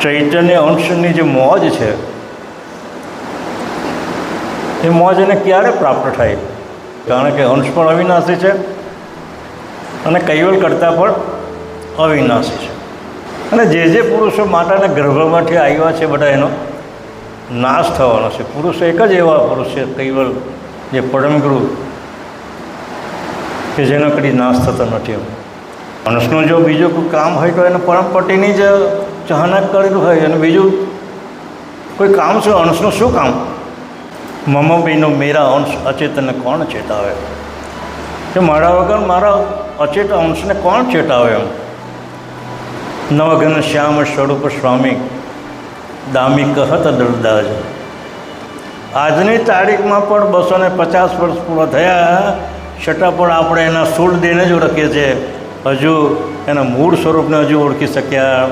ચૈતન્ય અંશની જે મોજ છે એ મોજ એને ક્યારે પ્રાપ્ત થાય? કારણ કે અંશ પણ અવિનાશી છે અને કૈવલ કરતાં પણ અવિનાશી છે. અને જે પુરુષો માતાના ગર્ભમાંથી આવ્યા છે બધા એનો નાશ થવાનો છે. પુરુષો એક જ એવા પુરુષ છે કૈવલ જે પરમગુરુ કે જેનો કદી નાશ થતો નથી. મનુષ્યનું જો બીજું કોઈ કામ હોય તો એને પરમ પતિની જ ચાહના કરેલું હોય અને બીજું કોઈ કામ છે. અંશનું શું કામ? મમ બેનો મેરા અંશ અચેતનને કોણ ચેતાવે? કે મારા વગર મારા અચેત અંશને કોણ ચેતાવે? એમ નવઘન શ્યામ સ્વરૂપ સ્વામી દામી કહત દલદાજ. આજની તારીખમાં પણ 250 વર્ષ પૂરા થયા છતાં પણ આપણે એના સૂળ દેને જ ઓળખીએ છીએ. હજુ એના મૂળ સ્વરૂપને હજુ ઓળખી શક્યા.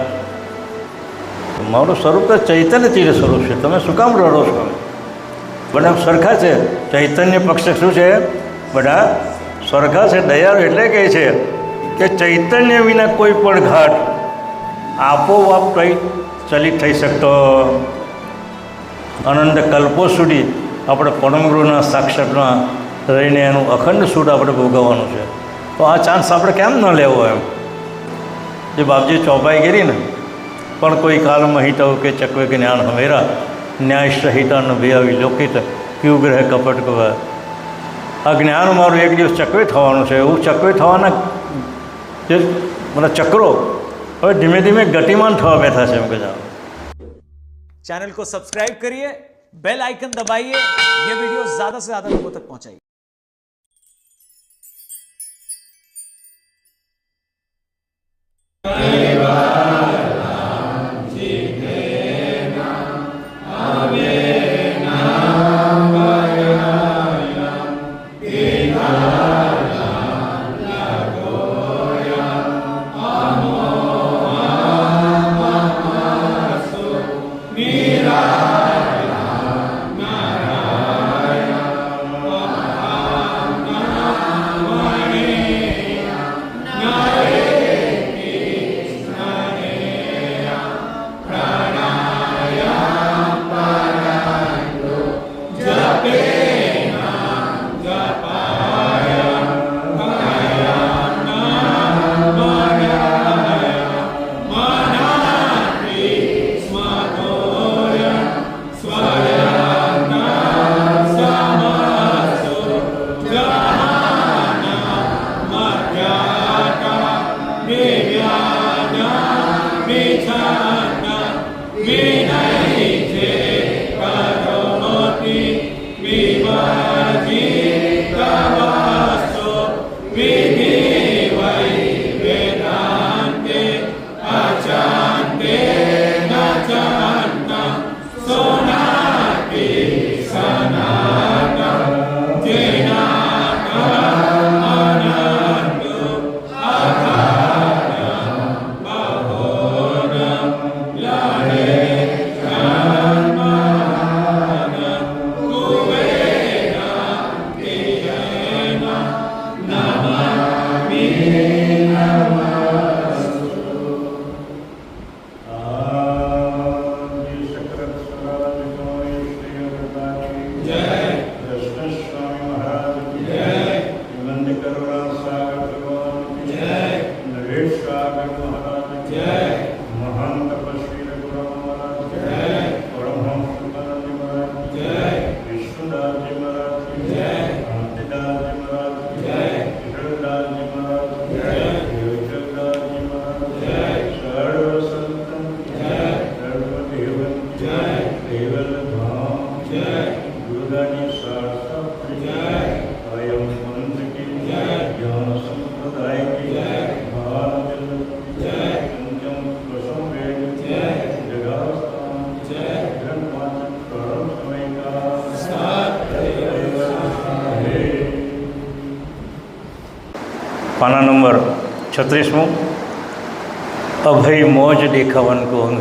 મારું સ્વરૂપ તો ચૈતન્ય ચીર સ્વરૂપ છે. તમે શું કામ રડો છો? બધા સરખા છે. ચૈતન્ય પક્ષ શું છે? બધા સરખા છે. દયાળુ એટલે કહે છે કે ચૈતન્ય વિના કોઈ પણ ઘાટ આપોઆપ કંઈ ચલિત થઈ શકતો. અનંત કલ્પો સુધી આપણે પરમગુરુના સાક્ષાતમાં રહીને એનું અખંડ સુખ આપણે ભોગવવાનું છે. તો આ ચાન્સ આપણે કેમ ન લેવો? એમ જે બાપજી ચોપાઈ કરી ને પણ કોઈ કાલમાં હિતાવ કે ચકવે કે જ્ઞાન હમેરા ન્યાય સહિતા ન ભેવી લોકિત ક્યુ ગ્રહ કપટ કવા. આ જ્ઞાન મારું એક દિવસ ચકવે થવાનું છે. એવું ચકવે થવાના જે બધા ચક્રો હવે ધીમે ધીમે ગતિમાન થવા બેઠા છે. એમ કે चैनल को सब्सक्राइब करिए, बेल आइकन दबाइए, ये वीडियो ज्यादा से ज्यादा लोगों तक पहुंचाइए. પાના નંબર 36 અભય મોજ દેખાવન કો અંગ.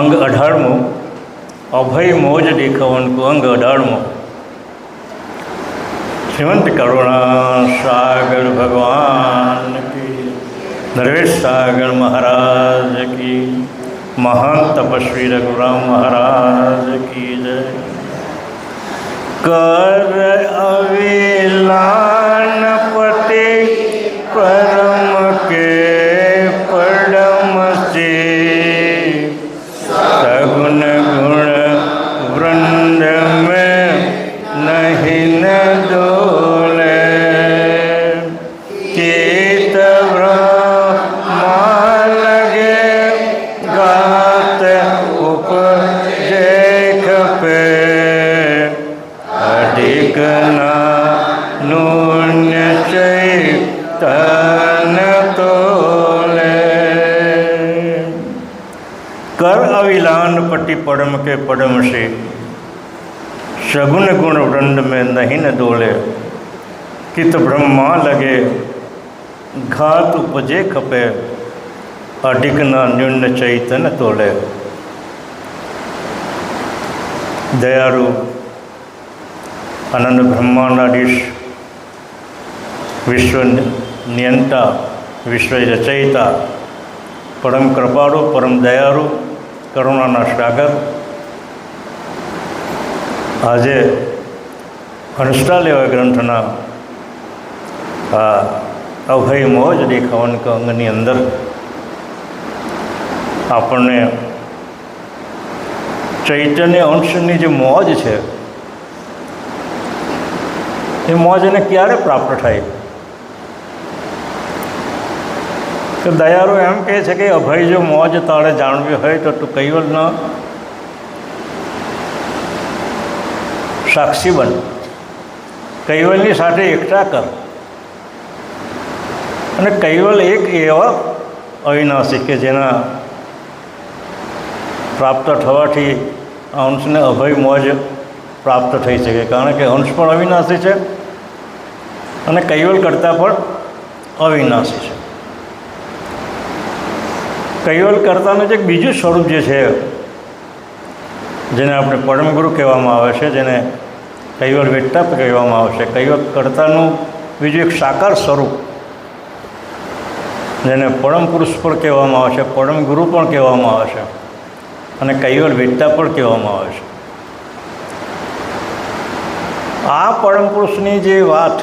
અંગ 18 અભય મોજ દેખાવન કો અંગ 18. શ્રીમંત કરુણા સાગર ભગવાન કી नरेश सागर महाराज की, महान तपस्वी रघुराम महाराज की जय। कर अविलान पति परम के परम से, सगुण गुण वृंद में नहीं न डोले, केत ब्रह्मा लगे गात उपजे खपे, अधिक नून्य चैतन तोले। कर अविलान पति पड़म के पड़म से, सगुण गुण वृंद में नहीं न डोले, कित ब्रह्मा लगे घात उपजे खपे, अधिक न न्यून चैतन तोले। दयालु अनंत ब्रह्मांडाधीश, विश्व नियंता, विश्व रचयिता, परम कृपाळु, परम दयाळु, करुणाना सागर, આજે હંસલાલ એવા ગ્રંથના આ અભય મોજ દેખાવાના અંગની અંદર આપણને ચૈતન્ય અંશની જે મોજ છે એ મોજને ક્યારે પ્રાપ્ત થાય? તો દયાળુ એમ કહે છે કે અભય જો મોજ તારે જાણવી હોય તો તું કૈવલના સાક્ષી બન, કૈવલની સાથે એકઠા કર. અને કૈવલ એક એવા અવિનાશી કે જેના પ્રાપ્ત થવાથી અંશને અભય મોજ પ્રાપ્ત થઈ શકે, કારણ કે અંશ પણ અવિનાશી છે અને કૈવલ કરતાં પણ અવિનાશી છે. કૈવલ કરતાનું જે બીજું સ્વરૂપ જે છે જેને આપણે પરમગુરુ કહેવામાં આવે છે, જેને કૈવલ વેટ્ટા કહેવામાં આવે છે, કૈવલ કરતાનું બીજું એક સાકાર સ્વરૂપ જેને પરમ પુરુષ પણ કહેવામાં આવે છે, પરમ ગુરુ પણ કહેવામાં આવે છે અને કૈવલ વેટ્ટા પણ કહેવામાં આવે છે. આ પરમ પુરુષની જે વાત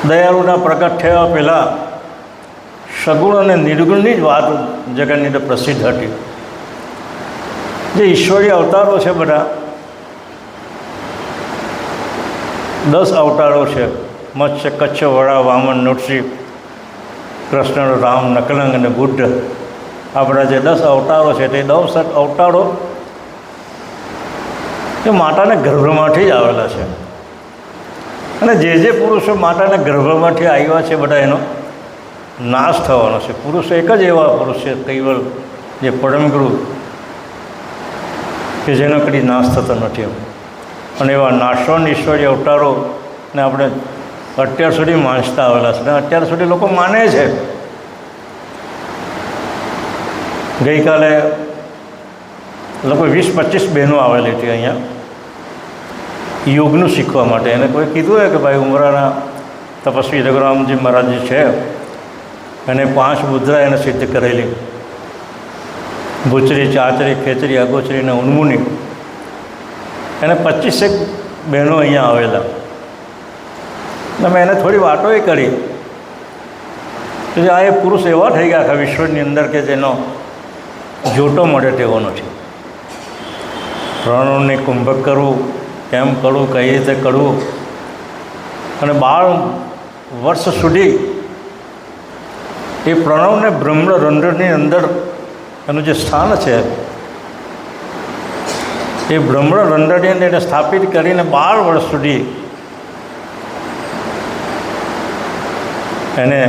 દયાળુના પ્રગટ થયા પહેલાં સગુણ અને નિર્ગુણની જ વાત જગતની અંદર પ્રસિદ્ધ હતી. જે ઈશ્વરીય અવતારો છે બધા 10 અવતારો છે, મત્સ્ય, કચ્છ, વરા, વામન, નૃસિંહ, કૃષ્ણ, રામ, નકલંગ અને બુદ્ધ. આ બધા જે 10 અવતારો છે તે 10 અવતારો એ માતાના ગર્ભમાંથી જ આવેલા છે. અને જે પુરુષો માતાના ગર્ભમાંથી આવ્યા છે બધા એનો નાશ થવાનો છે. પુરુષો એક જ એવા પુરુષ છે કૈવલ, જે પરમગુરુ, કે જેનો કદી નાશ થતો નથી. અને એવા નાશવાન ઈશ્વરીય અવતારોને આપણે અત્યાર સુધી માનતા આવેલા છે અને અત્યાર સુધી લોકો માને છે. ગઈકાલે લોકો 20-25 બહેનો આવેલી હતી અહીંયા યોગનું શીખવા માટે. એને કોઈ કીધું હોય કે ભાઈ ઉમરાના તપસ્વી રઘુરામજી મહારાજ છે, એને 5 મુદ્રા એને સિદ્ધ કરેલી, ભૂચરી, ચાચરી, ખેચરી, અગોચરી અને ઉન્મુની. એને 25 બહેનો અહીંયા આવેલા. મેં એને થોડી વાતો એ કરી કે આ એ પુરુષ એવા થઈ ગયા આખા વિશ્વની અંદર કે જેનો જોટો મળે તેવો નથી. પ્રણવને કુંભક કરવું, કેમ કરવું, કઈ રીતે કરવું, અને 12 વર્ષ સુધી એ પ્રણવને બ્રહ્મરંધ્રની અંદર એનું જે સ્થાન છે એ બ્રહ્મરંધ્રની અંદર એને સ્થાપિત કરીને 12 વર્ષ સુધી એને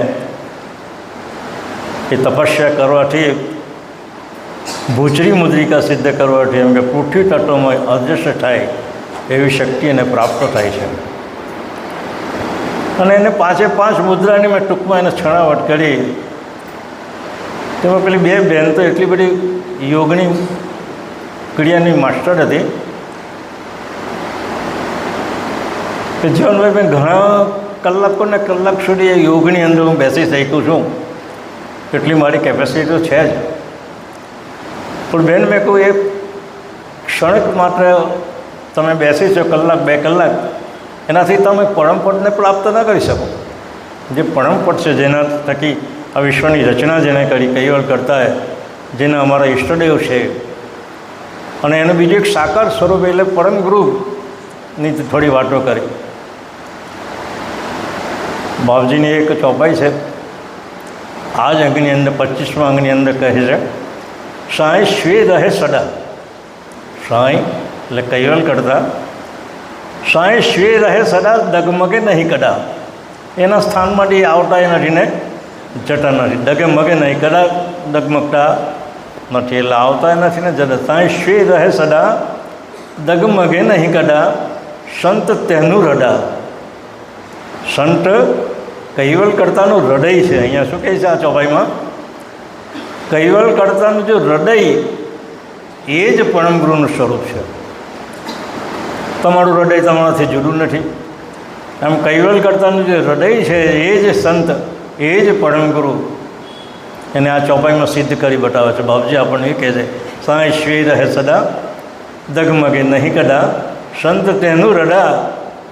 એ તપસ્યા કરવાથી, ભૂચરી મુદ્રિકા સિદ્ધ કરવાથી એમ કે પૃથ્વી તત્વમાં અદૃશ્ય થાય એવી શક્તિ એને પ્રાપ્ત થાય છે. અને એને 5 મુદ્રાની મેં ટૂંકમાં એને છણાવટ કરી. તેમાં પેલી 2 બહેન તો એટલી બધી યોગની ક્રિયાની માસ્ટર હતી કે જીવનભાઈ મેં ઘણા કલાકો ને કલાક સુધી એ યોગની અંદર હું બેસી શકું છું, એટલી મારી કેપેસિટી તો છે જ. પણ બેન મેં કહું, એ ક્ષણિક માત્ર તમે બેસી છો કલાક 2 કલાક, એનાથી તમે પરમપદને પ્રાપ્ત ન કરી શકો. જે પરમપદ છે, જેના થકી આ વિશ્વની રચના જેને કરી, કૈવલ્ય કરતા જેના અમારા ઈષ્ટદેવ છે, અને એનું બીજું એક સાકાર સ્વરૂપ એટલે પરમ ગુરુની થોડી વાતો કરી. બાપજીની એક ચોપાઈ છે આ જ અંગની અંદર, 25મા અંગની અંદર કહે છે, સાંઈ શ્વે રહે સદા. સાંઈ એટલે કૈવલ કરતા, સાંઈ શ્વે રહે સદા, ડગમગે નહીં કદા. એના સ્થાનમાંથી આવતા એ નથી ને જતા નથી, ડગમગે નહીં કદા, ડગમગતા નથી, એટલે આવતા નથી ને જતા. સાંઈ શ્વે રહે સદા, ડગમગે નહીં કદા, સંત તેનું હૃદય. સંત કૈવલ કરતાનું હૃદય છે. અહીંયા શું કહે છે આ ચોપાઈમાં? કૈવલ કરતાનું જો હૃદય એ જ પરમ ગુરુનું સ્વરૂપ છે. તમારું હૃદય તમારાથી જુદું નથી. આમ કૈવલ કરતાનું જે હૃદય છે એ જ સંત, એ જ પરમ ગુરુ, એને આ ચોપાઈમાં સિદ્ધ કરી બતાવે છે. બાપજી આપણને એ કહે છે, સાંઈ શ્વે રહે સદા, ડગમગે નહીં કદા, સંત તેનું હૃદય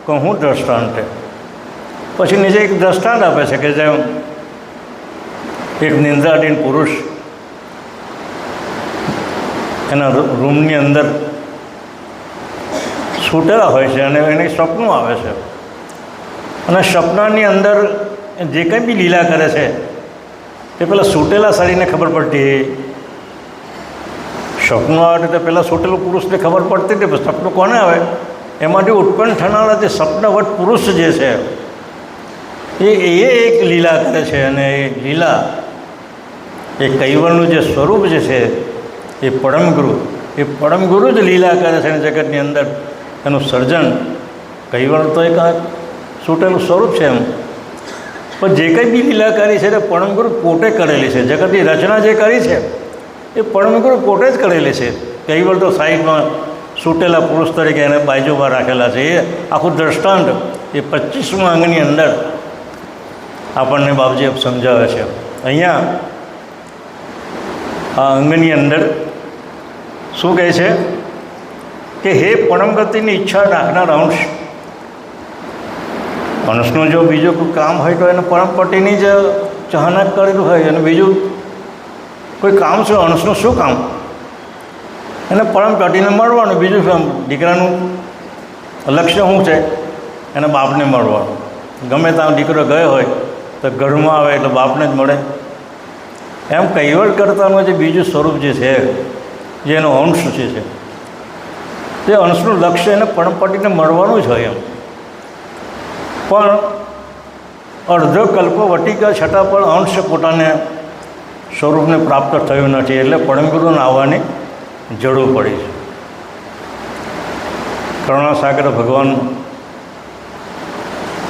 કહું દ્રષ્ટાંત. પછી નીચે એક દ્રષ્ટાંત આપે છે કે જેમ એક નિંદ્રાધીન પુરુષ એના રૂમની અંદર છૂટેલા હોય છે અને એને સપનું આવે છે, અને સપનાની અંદર જે કંઈ બી લીલા કરે છે તે પેલા સૂટેલા શરીરને ખબર પડતી. સપનું આવે તો પહેલાં સૂટેલું પુરુષને ખબર પડતી હતી, સપનું કોને આવે? એમાંથી ઉત્પન્ન થનારા જે સપનવટ પુરુષ જે છે એ એક લીલા કરે છે, અને એ લીલા એ કૈવલનું જે સ્વરૂપ જે છે એ પરમગુરુ જ લીલા કરે છે. અને જગતની અંદર એનું સર્જન, કૈવલ તો એક છૂટેલું સ્વરૂપ છે એમ, પણ જે કંઈ બી લીલા કરી છે તે પરમગુરુ પોતે કરેલી છે. જગતની રચના જે કરી છે એ પરમગુરુ પોતે જ કરેલી છે. કૈવલ તો સાઈડમાં છૂટેલા પુરુષ તરીકે એને બાજુમાં રાખેલા છે. એ આખું દ્રષ્ટાંત એ 25મા અંગની અંદર આપણને બાપજી સમજાવે છે. અહીંયા આ અંગની અંદર શું કહે છે કે હે પરમગતિની ઈચ્છા રાખનાર અંશ. અંશનું જો બીજું કોઈ કામ હોય તો એને પરમપતિની જ ચાહના કરેલું હોય, અને બીજું કોઈ કામ છે અંશનું શું કામ? એને પરમપતિને મળવાનું. બીજું શું? દીકરાનું લક્ષ્ય શું છે? એને બાપને મળવાનું. ગમે ત્યાં દીકરો ગયો હોય તો ઘરમાં આવે એટલે બાપને જ મળે. એમ કૈવલ કરતાનું જે બીજું સ્વરૂપ જે છે, જે એનો અંશ છે તે અંશનું લક્ષ્ય એને પરમપતિને મળવાનું જ હોય. એમ પણ અડધો કલ્પો વટી ગયા છતાં પણ અંશ પોતાને સ્વરૂપને પ્રાપ્ત થયું નથી, એટલે પરમગુરુને આવવાની જરૂર પડી છે. કરુણાસાગર ભગવાન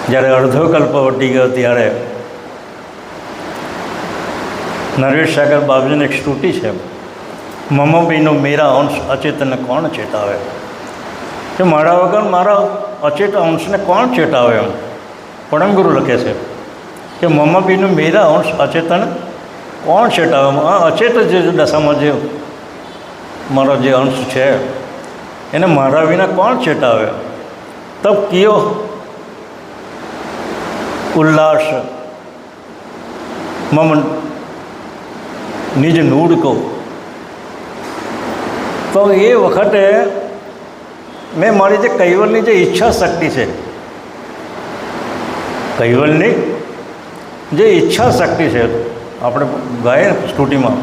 જ્યારે અડધો કલ્પ વટી ગયો ત્યારે નરેશ સાગર બાપજીની એક સ્તુતિ છે, મમ બીનો મેરા અંશ અચેતને કોણ ચેતાવે. કે મારા વગર મારા અચેત અંશને કોણ ચેતાવે? એમ પરમગુરુ લખે છે કે મમ બીનું મેરા અંશ અચેતન કોણ ચેતાવે. આ અચેત જે દશામાં જે મારો જે અંશ છે એને મારા વિના કોણ ચેતાવે. તબ કિયો ઉલ્લાસ મમ નિજ નૂડ કો. તો એ વખતે મેં મારી જે કૈવલની જે ઈચ્છા શક્તિ છે, કૈવલની જે ઈચ્છા શક્તિ છે, આપણે ગાય સ્તુતિમાં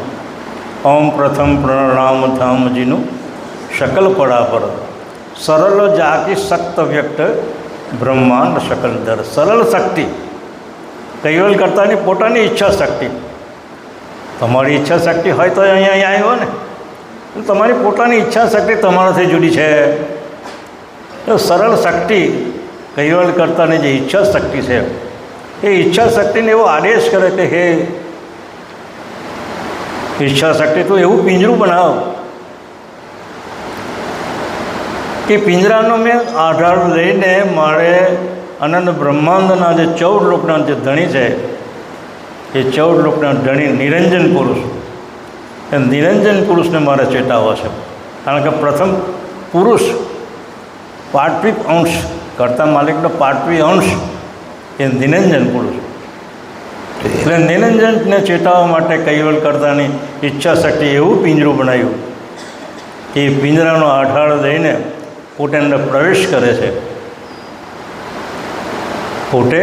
ઓમ પ્રથમ પ્રણામ ધામજીનું શકલ પડા પર સરળ જાકી શક્ત વ્યક્ત બ્રહ્માંડ શકલ દર. સરળ શક્તિ કૈવલ કરતાની પોતાની ઈચ્છા શક્તિ. તમારી ઈચ્છા શક્તિ હોય તો અહીંયા આવ્યો ને, તમારી પોતાની ઈચ્છા શક્તિ તમારાથી જુદી છે. તો સરળ શક્તિ કૈવલ કરતાની જે ઈચ્છા શક્તિ છે એ ઈચ્છા શક્તિને એવો આદેશ કરે કે હે ઈચ્છા શક્તિ તો એવું પિંજરું બનાવ કે પિંજરાનો મેં આધાર લઈને મારે અનંત બ્રહ્માંડના જે 14 લોકના જે ધણી છે એ 14 લોકના ધણી નિરંજન પુરુષ, એ નિરંજન પુરુષને મારે ચેતાવવો છે. કારણ કે પ્રથમ પુરુષ પાર્થિવ અંશ કરતા માલિકનો પાર્થિવ અંશ એ નિરંજન પુરુષ. એટલે નિરંજનને ચેતાવવા માટે કૈવલ કરતાની ઈચ્છા શક્તિ એવું પિંજરું બનાવ્યું કે એ પિંજરાનો આધાર લઈને પોતે અંદર પ્રવેશ કરે છે. પોતે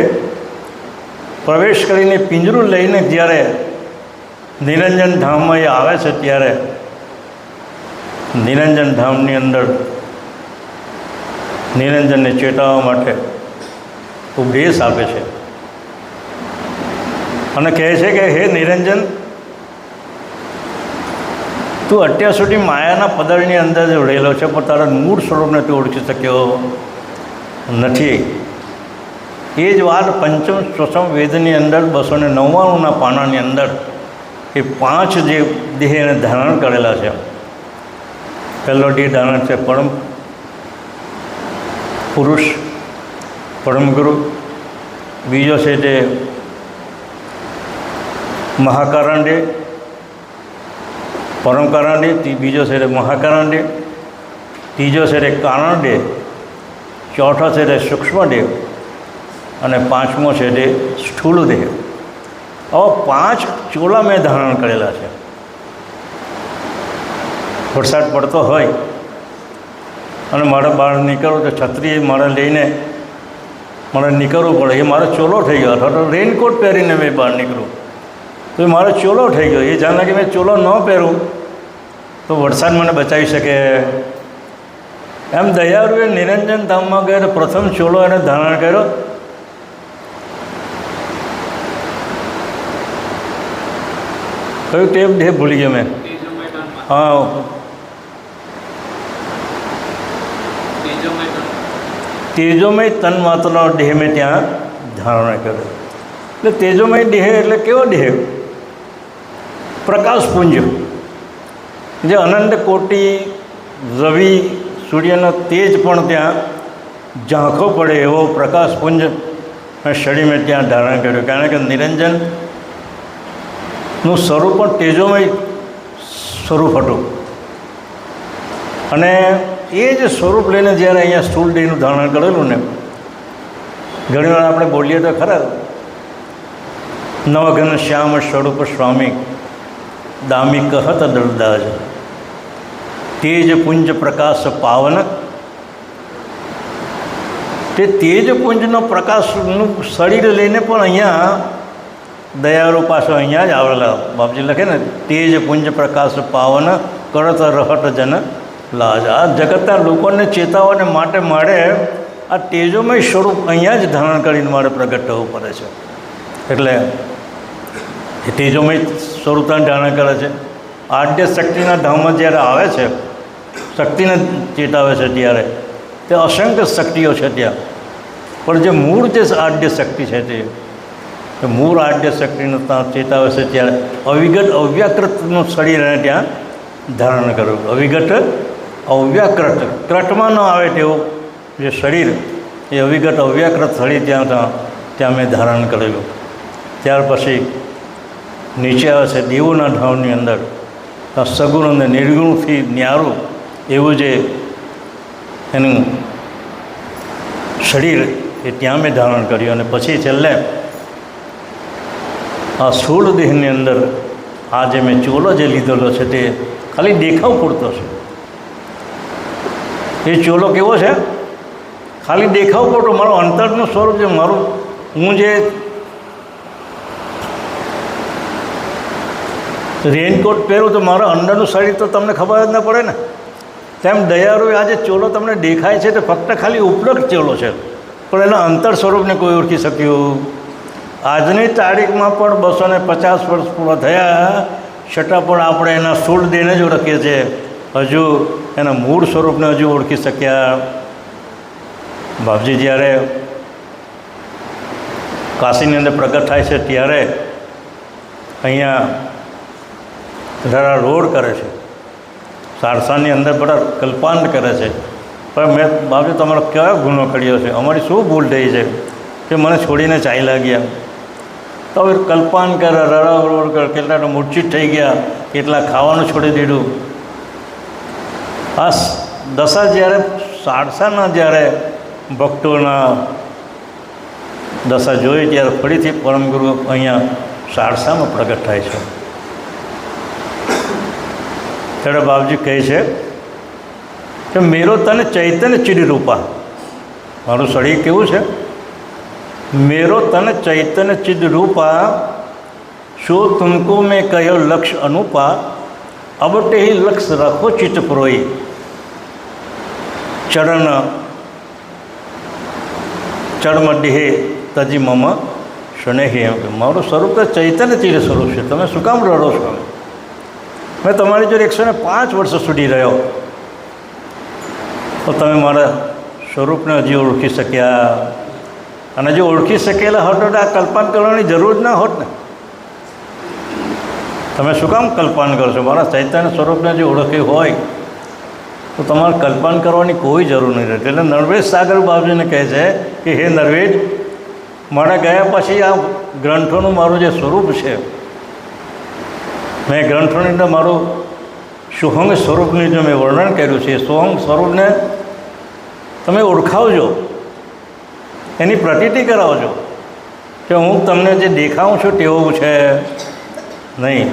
પ્રવેશ કરીને પિંજરું લઈને જ્યારે નિરંજન ધામમાં એ આવે છે ત્યારે નિરંજન ધામની અંદર નિરંજનને ચેતવવા માટે ઉપદેશ આપે છે અને કહે છે કે હે નિરંજન, તું અત્યાર સુધી માયાના પદરની અંદર જ રહેલો છે, પણ તારા મૂળ સ્વરૂપને તું ઓળખી શક્યો નથી. એ જ વાત પંચમ ચોથમ વેદની અંદર 299 પાનાની અંદર એ 5 જે દેહ એને ધારણ કરેલા છે. પહેલો દેહ ધારણ છે પરમ પુરુષ, પરમ ગુરુ. બીજો છે તે મહાકારણ દેહ, પરમ કારણ દેહ. બીજો છે તે મહાકારણ દેહ. ત્રીજો છે તે કારણ દેહ. ચોથો છે તે સૂક્ષ્મ દેહ અને પાંચમો છે તે સ્થૂળ દેહ. આવા 5 ચોલા મેં ધારણ કરેલા છે. વરસાદ પડતો હોય અને મારે બહાર નીકળવું તો છત્રી મારે લઈને મારે નીકળવું પડે. એ મારો ચોલો થઈ ગયો, અથવા તો રેઇનકોટ પહેરીને મેં બહાર નીકળું તો એ મારો ચોલો થઈ ગયો. એ જાણે કે મેં ચોલો ન પહેરું તો વરસાદ મને બચાવી શકે. એમ દયાળુએ નિરંજન ધામમાં ગયો તો પ્રથમ ચોલો એને ધારણ કર્યો. કયું ટેપ દેહ ભૂલી ગયો મેં. હા, તેજોમય તન માત્રનો દેહ મેં ત્યાં ધારણ કર્યો. એટલે તેજોમય દેહ એટલે કેવો દેહ? પ્રકાશપુંજ, જે અનંત કોટી રવિ સૂર્યનો તેજ પણ ત્યાં ઝાંખો પડે એવો પ્રકાશપુંજ શરીર મેં ત્યાં ધારણ કર્યું. કારણ કે નિરંજનનું સ્વરૂપ પણ તેજોમય સ્વરૂપ હતું અને એ જ સ્વરૂપ લઈને જ્યારે અહીંયા સ્થૂળ દેહનું ધારણ કરેલું ને, ઘણીવાર આપણે બોલીએ તો ખરા, નવઘન શ્યામ સ્વરૂપ સ્વામી દામી કહત દલદાજ તેજ પુંજ પ્રકાશ પાવન. તે તેજ પુંજનો પ્રકાશનું શરીર લઈને પણ અહીંયા દયાળુ પાછો અહીંયા જ આવેલા. બાપજી લખે ને, તેજ પુંજ પ્રકાશ પાવન કરત રહટ જન લાજ. આ જગતના લોકોને ચેતાવવાને માટે મારે આ તેજોમય સ્વરૂપ અહીંયા જ ધારણ કરીને મારે પ્રગટ થવું પડે છે. એટલે એ તેજોમય સ્વરૂપને ધારણ કરે છે. આદ્ય શક્તિના ધામમાં જ્યારે આવે છે, શક્તિને ચેતાવે છે ત્યારે તે અસંખ્ય શક્તિઓ છે ત્યાં, પણ જે મૂળ જે આદ્ય શક્તિ છે તે મૂળ આદ્ય શક્તિને ત્યાં ચેતાવે છે ત્યારે અવિગત અવ્યાકૃતનું શરીર એને ત્યાં ધારણ કર્યું. અવિગત અવ્યાકૃત, ક્રટમાં ન આવે તેવું જે શરીર, એ અવિગત અવ્યાકૃત શરીર ત્યાં મેં ધારણ કરેલું. ત્યાર પછી નીચે આવે છે દેવોના ધામની અંદર સગુણ અને નિર્ગુણથી ન્યારું એવું જે એનું શરીર એ ત્યાં મેં ધારણ કર્યું. અને પછી છેલ્લે આ સ્થૂળ દેહની અંદર આ જે મેં ચોલો જે લીધેલો છે તે ખાલી દેખાવ પૂરતો છે. એ ચોલો કેવો છે? ખાલી દેખાવ પૂરતો. મારું અંતરનું સ્વરૂપ જે મારું, હું જે રેઇનકોટ પહેરું તો મારા અંદરનું શરીર તો તમને ખબર જ ન પડે ને. તેમ દયાળુ આ જે ચોલો તમને દેખાય છે તે ફક્ત ખાલી ઉપલબ્ધ ચોલો છે, પણ એના અંતર સ્વરૂપને કોઈ ઓળખી શક્યું. આજની તારીખમાં પણ 250 વર્ષ પૂરા થયા છતાં પણ આપણે એના સ્થૂળ દેહને જ ઓળખીએ છીએ, હજુ એના મૂળ સ્વરૂપને હજુ ઓળખી શક્યા. બાપજી જ્યારે કાશીની અંદર પ્રગટ થાય છે ત્યારે અહીંયા જરા રોડ કરે છે, સારસાની અંદર બધા કલ્પાંત કરે છે. પણ મેં બાપજી તમારો કયો ગુનો કર્યો છે, અમારી શું ભૂલ થઈ છે? કે મને છોડીને ચાલ્યા ગયા. તો હવે કલ્પાન કરે, રડાવડ કરે, કેટલા મૂર્છિત થઈ ગયા, કેટલા ખાવાનું છોડી દીધું. આ દશા જ્યારે સારસાના જ્યારે ભક્તોના દશા જોઈ ત્યારે ફરીથી પરમગુરુ અહીંયા સારસામાં પ્રગટ થાય છે. ત્યારે બાપજી કહે છે કે મેરો તને ચૈતન્ય ચિડ રૂપા, મારું શરીર કેવું છે? મેરો તન ચૈતન્ય ચિદ રૂપા, શો તુમકો મેં કહ્યો લક્ષ્ય અનુપા, અબ તે લક્ષ્ય રાખો ચિત્ત પ્રોઈ, ચરણ ચડમડે તજી મમ શનેહી. એમ કે મારું સ્વરૂપ તો ચૈતન્ય ચિદ સ્વરૂપ છે, તમે શું કામ રડો છો? મેં તમારી જોડે 105 વર્ષ સુધી રહ્યો, તો તમે મારા સ્વરૂપને હજી ઓળખી શક્યા? અને જો ઓળખી શકેલા હોત તો આ કલ્પના કરવાની જરૂર ના હોત ને. તમે શું કામ કલ્પના કરો છો? મારા ચૈતન્ય સ્વરૂપને જે ઓળખ્યું હોય તો તમારે કલ્પના કરવાની કોઈ જરૂર નહીં રહેતી. એટલે નરવેશ સાગર બાપજીને કહે છે કે હે નરવેશ, મારા ગયા પછી આ ગ્રંથોનું મારું જે સ્વરૂપ છે, મેં ગ્રંથોની અંદર મારું સોહંગ સ્વરૂપનું જે મેં વર્ણન કર્યું છે, એ સોહંગ સ્વરૂપને તમે ઓળખાવજો, એની પ્રતીતિ કરાવજો કે હું તમને જે દેખાઉં છું તેવું છે નહીં.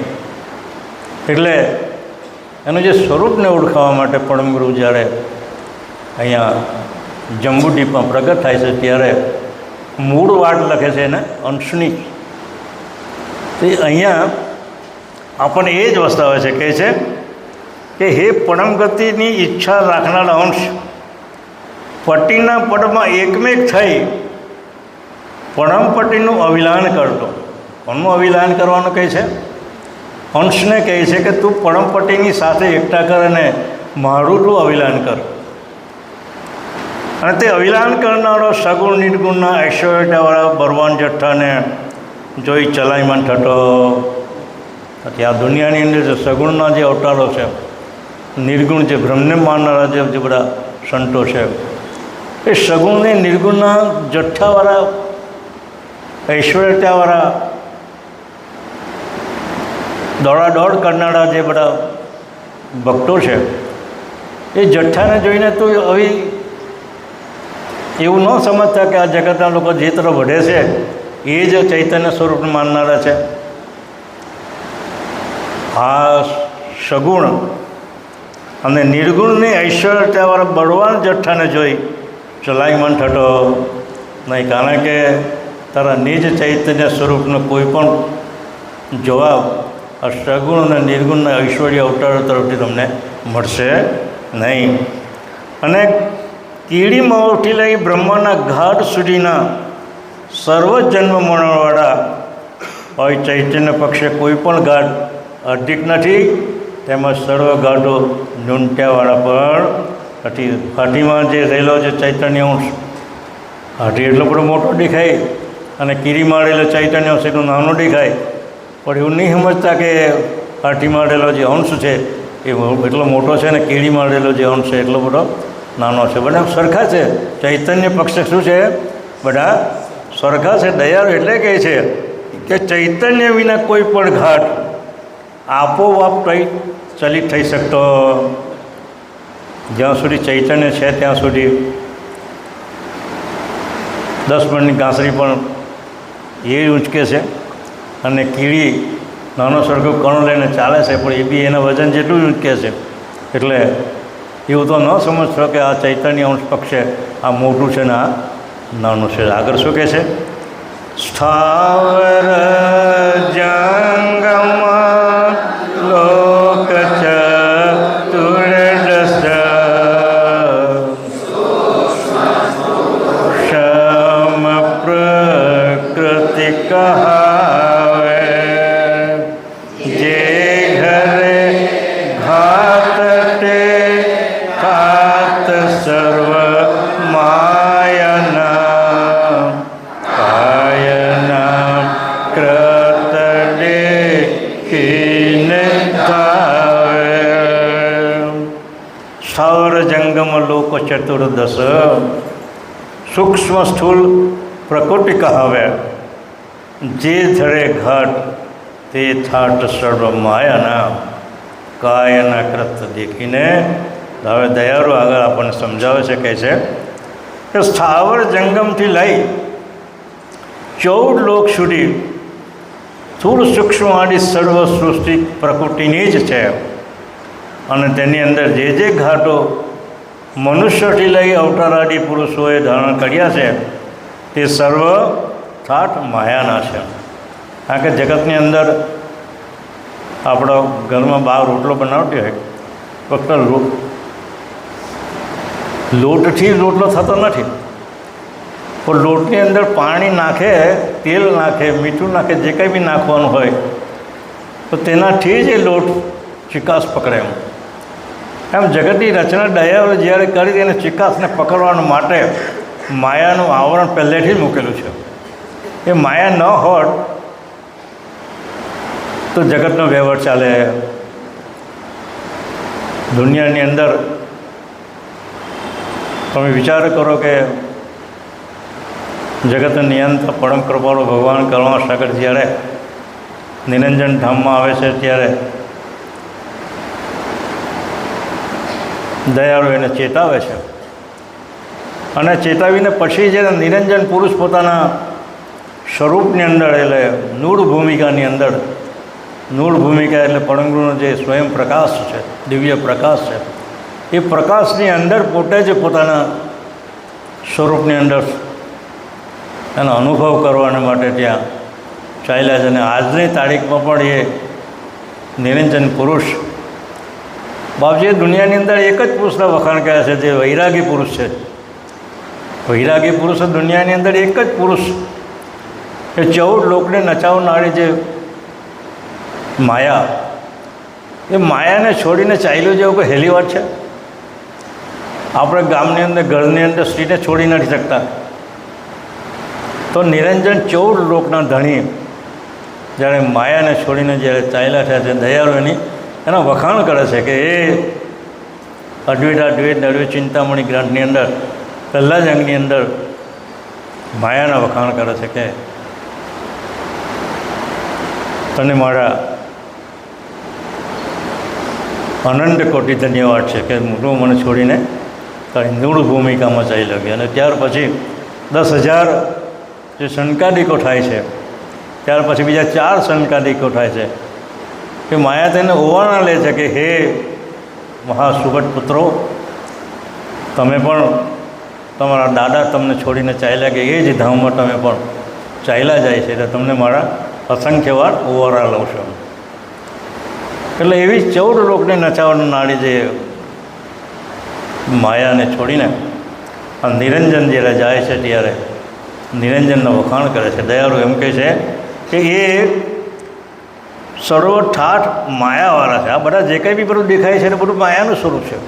એટલે એનું જે સ્વરૂપને ઓળખાવવા માટે પરમગુરુ જ્યારે અહીંયા જંબુદ્વીપમાં પ્રગટ થાય છે ત્યારે મૂળ વાટ લખે છે એને અંશની. તે અહીંયા આપણને એ જ વસ્તુ આવે છે, કહે છે કે હે પરમ ગતિની ઈચ્છા રાખનાર અંશ, પતિના પદમાં એકમેક થઈ પરમપતિનું અવિલાન કરતો. કોનું અવિલાન કરવાનું કહે છે? અંશને કહે છે કે તું પરમપતિની સાથે એકઠા કર અને મારું તું અવિલાન કર. અને તે અવિલાન કરનારો સગુણ નિર્ગુણના ઐશ્વર્યવાળા બળવાન જથ્થાને જોઈ ચલાયમાન થતો. કે આ દુનિયાની અંદર જે સગુણના જે અવતારો છે, નિર્ગુણ જે બ્રહ્મને માનનારા જે બધા સંતો છે, એ સગુણને નિર્ગુણના જથ્થાવાળા ઐશ્વર્યતાવાળા દોડાદોડ કરનારા જે બધા ભક્તો છે, એ જથ્થાને જોઈને તો હવે એવું ન સમજતા કે આ જગતના લોકો જે તરફ વઢે છે એ જ ચૈતન્ય સ્વરૂપને માનનારા છે. આ સગુણ અને નિર્ગુણની ઐશ્વર્યતાવાળા બળવાન જથ્થાને જોઈ ચલાયમાન થતો નહીં. કારણ કે તારા નિજ ચૈતન્ય સ્વરૂપનો કોઈ પણ જવાબ આ સગુણ અને નિર્ગુણના ઐશ્વર્ય અવતારો તરફથી તમને મળશે નહીં. અને કીડી મોરથી લઈ બ્રહ્માના ઘાટ સુધીના સર્વ જન્મ મરણવાળા હોય ચૈતન્ય પક્ષે કોઈ પણ ઘાટ અધિક નથી, તેમજ સર્વ ઘાટો ન્યૂનતાવાળા પણ નથી. હાથીમાં જે રહેલો જે ચૈતન્ય અંશ, હાથી એટલો બધો મોટો દેખાય અને કીડીમાં રહેલો ચૈતન્ય અંશ એટલો નાનો દેખાય, પણ એવું નહીં સમજતા કે હાથીમાં રહેલો જે અંશ છે એ એટલો મોટો છે અને કીડીમાં રહેલો જે અંશ છે એટલો બધો નાનો છે. બધા સરખા છે. ચૈતન્ય પક્ષે શું છે? બધા સરખા છે. દયાળુ એટલે કહે છે કે ચૈતન્ય વિના કોઈ પણ ઘાટ આપોઆપ ચલિત થઈ શકતો. જ્યાં સુધી ચૈતન્ય છે ત્યાં સુધી 10 મણની ગાંસડી પણ એ ઊંચકે છે અને કીડી નાનો સરખો કણો લઈને ચાલે છે પણ એ બી એના વજન જેટલું જ ઊંચકે છે. એટલે એવું તો ન સમજશો કે આ ચૈતન્ય અંશ પક્ષે આ મોટું છે ને આ નાનું છે. આગળ શું કહે છે? સ્થાવર જંગમ લોક ચતુર્દશ શમ પ્રકૃતિ કહાવે, જે ઘરે ઘાત તે ખાત સર્વ માયના કાયના ક્રતડે કીને ધાવે. સ્થાવર જંગમ લોક ચતુર્દશ, સૂક્ષ્મ સ્થૂલ પ્રકૃતિ કહાવે, જે ધરે ઘાટ તે થાટ સર્વ માયાના, કાયના કૃત દેખીને. હવે દયાળુ આગળ આપણને સમજાવે છે, કહે છે કે સ્થાવર જંગમથી લઈ 14 લોક સુધી સ્થૂળ સૂક્ષ્મ આદિ સર્વ સૃષ્ટિ પ્રકૃતિની જ છે. અને તેની અંદર જે જે ઘાટો મનુષ્યથી લઈ અવતાર આદિ પુરુષોએ ધારણ કર્યા છે તે સર્વ થાટ માયાના છે. કારણ કે જગતની અંદર આપણો ઘરમાં બહાર રોટલો બનાવતી હોય, ફક્ત લોટથી રોટલો થતો નથી, પણ લોટની અંદર પાણી નાખે, તેલ નાખે, મીઠું નાખે, જે કંઈ બી નાખવાનું હોય તો તેનાથી જ એ લોટ ચિકાસ પકડે. એમ જગતની રચના દયાળુ જ્યારે કરી તેને ચિકાસને પકડવા માટે માયાનું આવરણ પહેલેથી જ મૂકેલું છે. એ માયા ન હોત તો જગતનો વ્યવહાર ચાલે. દુનિયાની અંદર તમે વિચાર કરો કે જગતના નિયંત્રણ પરમ કૃપાળુ ભગવાન કરુણાસાગર જ્યારે નિરંજન ધામમાં આવે છે ત્યારે દયાળુ એને ચેતાવે છે. અને ચેતાવીને પછી જે નિરંજન પુરુષ પોતાના સ્વરૂપની અંદર, એટલે નૂળ ભૂમિકાની અંદર, નૂળ ભૂમિકા એટલે પરમગુરુનો જે સ્વયં પ્રકાશ છે, દિવ્ય પ્રકાશ છે, એ પ્રકાશની અંદર પોતે જ પોતાના સ્વરૂપની અંદર એનો અનુભવ કરવાને માટે ત્યાં ચાલ્યા છે. અને આજની તારીખમાં પણ એ નિરંજન પુરુષ બાપજીએ દુનિયાની અંદર એક જ પુરુષના વખાણ કર્યા છે, જે વૈરાગી પુરુષ છે. વૈરાગી પુરુષ દુનિયાની અંદર એક જ પુરુષ, એ 14 લોકને નચાવનારી જે માયા, એ માયાને છોડીને ચાલ્યો જેવું કોઈ હેલી વાત છે? આપણે ગામની અંદર, ઘરની અંદર સ્ત્રીને છોડી નથી શકતા, તો નિરંજન 14 લોકના ધણી જ્યારે માયાને છોડીને જ્યારે ચાલ્યા થયા છે, દયાળુ એના વખાણ કરે છે કે એ અદ્વૈત ચિંતામણી ગ્રંથની અંદર પહેલા જ અંગની અંદર માયાના વખાણ કરે છે કે તને મારા અનંત કોટી ધન્યવાદ છે કે તું મને છોડીને તારી નૂળ ભૂમિકામાં ચાલી ગઈ. અને ત્યાર પછી 10,000 જે સંકાદિકો થાય છે, ત્યાર પછી બીજા 4 સંકાદિકો થાય છે કે માયા તેને ઓવાના લે છે કે હે મહાસુગત પુત્રો, તમે પણ તમારા દાદા તમને છોડીને ચાલ્યા કે એ જ ધામમાં તમે પણ ચાલ્યા જાય છે, એટલે તમને મારા અસંખ્ય વાર ઓવારા લઉં છું. એટલે એવી 14 લોકને નચાવનારી જે માયાને છોડીને આ નિરંજન જ્યારે જાય છે ત્યારે નિરંજનનો વખાણ કરે છે. દયાળુ એમ કહે છે કે એ સર્વ ઠાઠ માયાવાળા છે. આ બધા જે કંઈ બી બધું દેખાય છે એ બધું માયાનું સ્વરૂપ છે.